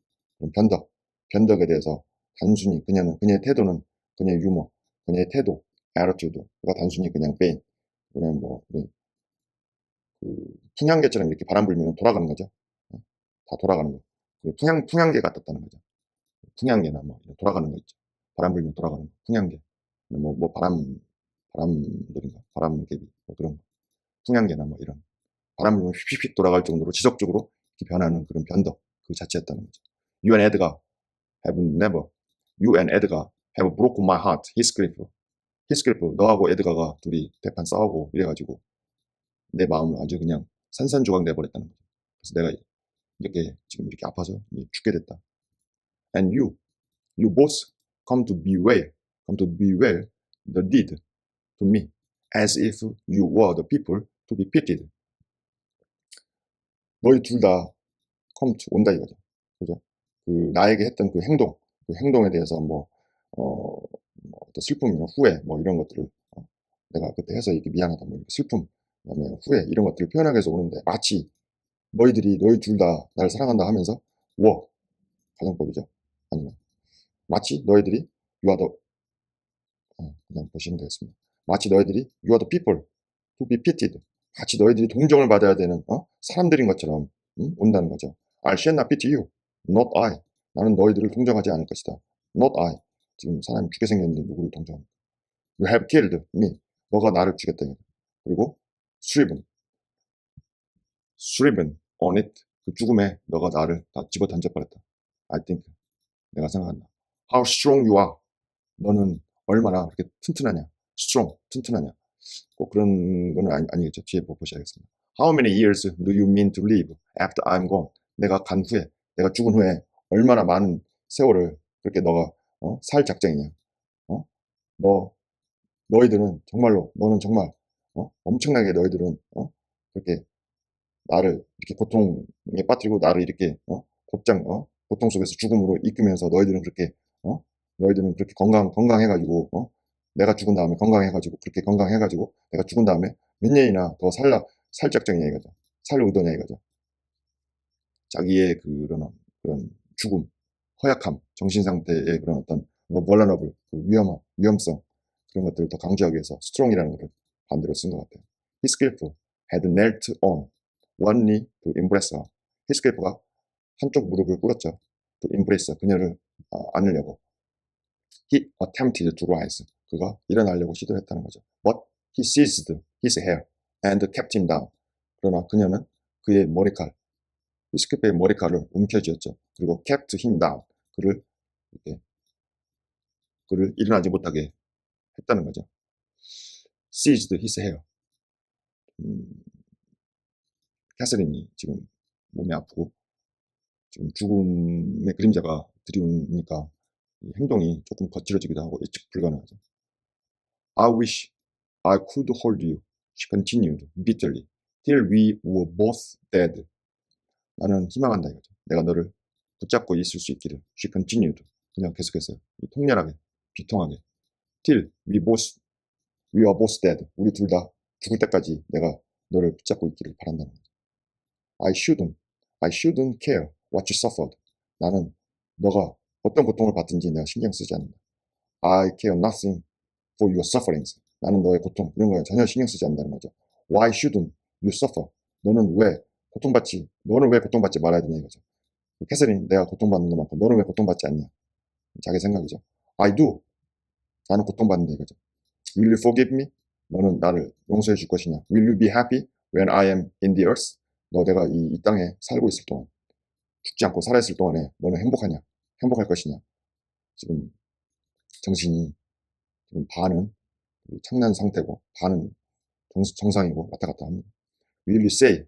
변덕에 대해서 단순히 그녀의 태도는 그녀의 유머, 그녀의 태도, attitude가 단순히 그냥 그냥 풍향계처럼 이렇게 바람 불면 돌아가는 거죠. 다 돌아가는 거. 풍향계 같았다는 거죠. 풍향계나 돌아가는 거 있죠. 바람 불면 돌아가는 거. 풍향계. 바람들인가? 바람개비. 그런 거. 풍향계나 이런. 바람 불면 휙휙 돌아갈 정도로 지속적으로 이렇게 변하는 그런 변덕 그 자체였다는 거죠. You and Edgar have broken my heart. 히스클리프, 너하고 에드가가 둘이 대판 싸우고 이래가지고 내 마음을 아주 그냥 산산조각 내버렸다는 거죠. 그래서 내가 지금 이렇게 아파서 죽게 됐다. And you both come to bewail the deed to me, as if you were the people to be pitied. 너희 둘 다 come to 온다 이거죠. 그죠? 나에게 했던 그 행동에 대해서 어떤 슬픔이나 후회 이런 것들을 내가 그때 해서 이렇게 미안하다 슬픔, 그다음에 후회 이런 것들을 표현하기 위해서 오는데 마치 너희 둘 다 나를 사랑한다 하면서 가정법이죠. 아니면 마치 너희들이 you are the 그냥 보시면 되겠습니다. 마치 너희들이 you are the people to be pitied. 마치 너희들이 동정을 받아야 되는 사람들인 것처럼 온다는 거죠. I shall not pity you, not I. 나는 너희들을 동정하지 않을 것이다. Not I. 지금 사람이 죽게 생겼는데 누구를 동정합니까? You have killed me. 너가 나를 죽였다. 그리고 striven on it. 그 죽음에 너가 나를 다 집어 던져버렸다. I think. 내가 생각한다. How strong you are. 너는 얼마나 그렇게 튼튼하냐. strong, 튼튼하냐. 꼭 그런 거는 아니겠죠. 뒤에 보셔야겠습니다. How many years do you mean to live after I'm gone? 내가 죽은 후에 얼마나 많은 세월을 그렇게 너가 살 작정이냐. 너희들은 너는 정말 엄청나게 너희들은 그렇게 나를 이렇게 고통에 빠뜨리고 나를 이렇게 고통 속에서 죽음으로 이끌면서 너희들은 그렇게 건강해가지고 내가 죽은 다음에 건강해가지고 그렇게 건강해가지고 내가 죽은 다음에 몇 년이나 더 살 작정이냐 이거죠. 살 의도냐 이거죠. 자기의 그런 죽음, 허약함, 정신 상태의 그런 어떤 vulnerable, 위험성 그런 것들을 더 강조하기 위해서 strong이라는 것을 반대로 쓴 것 같아요. 히스클리프 had knelt on one knee to embrace her. 히스클리프가 한쪽 무릎을 꿇었죠. to embrace her. 그녀를 안으려고. He attempted to rise. 그가 일어나려고 시도했다는 거죠. But he seized his hair and kept him down. 그러나 그녀는 그의 머리칼, 히스클리프의 머리칼을 움켜쥐었죠. 그리고 kept him down. 그를 일어나지 못하게 했다는 거죠. seized his hair. 캐서린이 지금 몸이 아프고 지금 죽음의 그림자가 드리우니까 행동이 조금 거칠어지기도 하고 예측 불가능하죠. I wish I could hold you, she continued bitterly, till we were both dead. 나는 희망한다 이거죠. 내가 너를 붙잡고 있을 수 있기를. She continued. 그냥 계속했어요. 통렬하게, 비통하게. Till we are both dead. 우리 둘 다 죽을 때까지 내가 너를 붙잡고 있기를 바란다는 거죠. I shouldn't care what you suffered. 나는 너가 어떤 고통을 받든지 내가 신경 쓰지 않는다. I care nothing for your sufferings. 나는 너의 고통 이런 거에 전혀 신경 쓰지 않는다는 거죠. Why shouldn't you suffer? 너는 왜 고통받지 말아야 되냐 이거죠. 캐서린, 내가 고통받는 것만큼 너는 왜 고통받지 않냐? 자기 생각이죠. I do. 나는 고통받는다 이거죠. Will you forgive me? 너는 나를 용서해 줄 것이냐? Will you be happy when I am in the earth? 내가 이 땅에 살고 있을 동안, 죽지 않고 살아있을 동안에 너는 행복하냐? 행복할 것이냐? 지금 정신이 지금 반은 창난 상태고 반은 정상이고 왔다 갔다 합니다. Will you say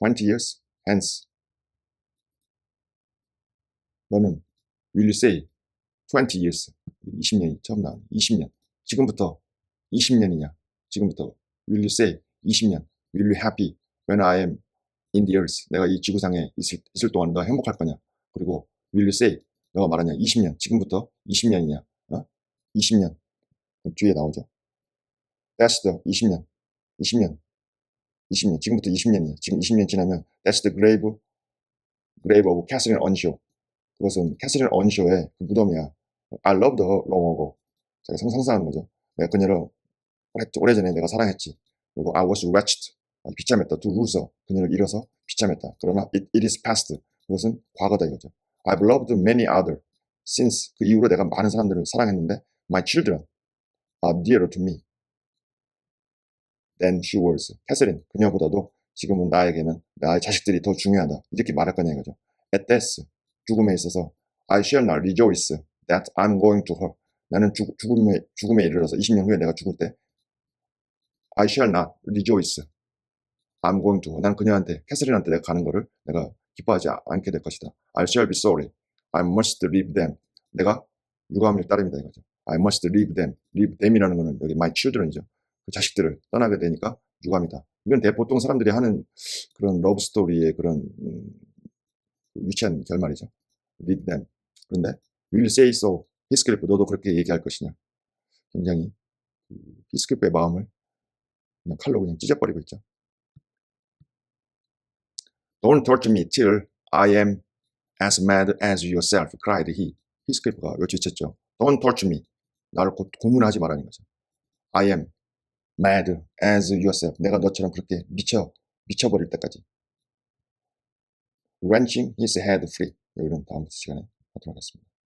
20 years hence? 너는 will you say 20 years 20년이 처음 나오네. 20년 지금부터 20년이냐? 지금부터 will you say 20년 will you happy when I am in the earth? 내가 이 지구상에 있을 동안 너 행복할 거냐? 그리고 will you say 너가 말하냐? 20년 지금부터 20년이냐? 20년 뒤에 나오죠. That's the 20년 지금부터 20년이야. 지금 20년 지나면 That's the grave of Catherine Earnshaw. 그것은 캐서린 언쇼의 그 무덤이야. I loved her long ago. 제가 상상하는 거죠. 내가 그녀를 오래전에 내가 사랑했지. 그리고 I was wretched. 비참했다. To lose her. 그녀를 잃어서 비참했다. 그러나 it is past. 그것은 과거다 이거죠. I've loved many other since. 그 이후로 내가 많은 사람들을 사랑했는데 my children are dearer to me than she was. 캐서린, 그녀보다도 지금은 나에게는 나의 자식들이 더 중요하다. 이렇게 말할 거냐 이거죠. At death. 죽음에 있어서 I shall not rejoice that I'm going to her. 나는 죽음에 이르러서 20년 후에 내가 죽을 때 I shall not rejoice I'm going to her. 난 그녀한테 캐서린한테 내가 가는 거를 내가 기뻐하지 않게 될 것이다. I shall be sorry. I must leave them. 내가 유감일 따름이다 이거죠. I must leave them. leave them이라는 거는 여기 my children이죠. 그 자식들을 떠나게 되니까 유감이다. 이건 보통 사람들이 하는 그런 러브 스토리의 그런 유치한 결말이죠. leave them. 그런데 will you say so? 히스클리프 너도 그렇게 얘기할 것이냐? 굉장히 히스클리프의 마음을 그냥 칼로 그냥 찢어버리고 있죠. Don't torture me till I am as mad as yourself, cried he. 히스클리프가 외쳤죠. Don't torture me. 나를 고문하지 말라는 거죠. I am mad as yourself. 내가 너처럼 그렇게 미쳐버릴 때까지. Wrenching his head free. 여기는 다음 시간에 하도록 하겠습니다.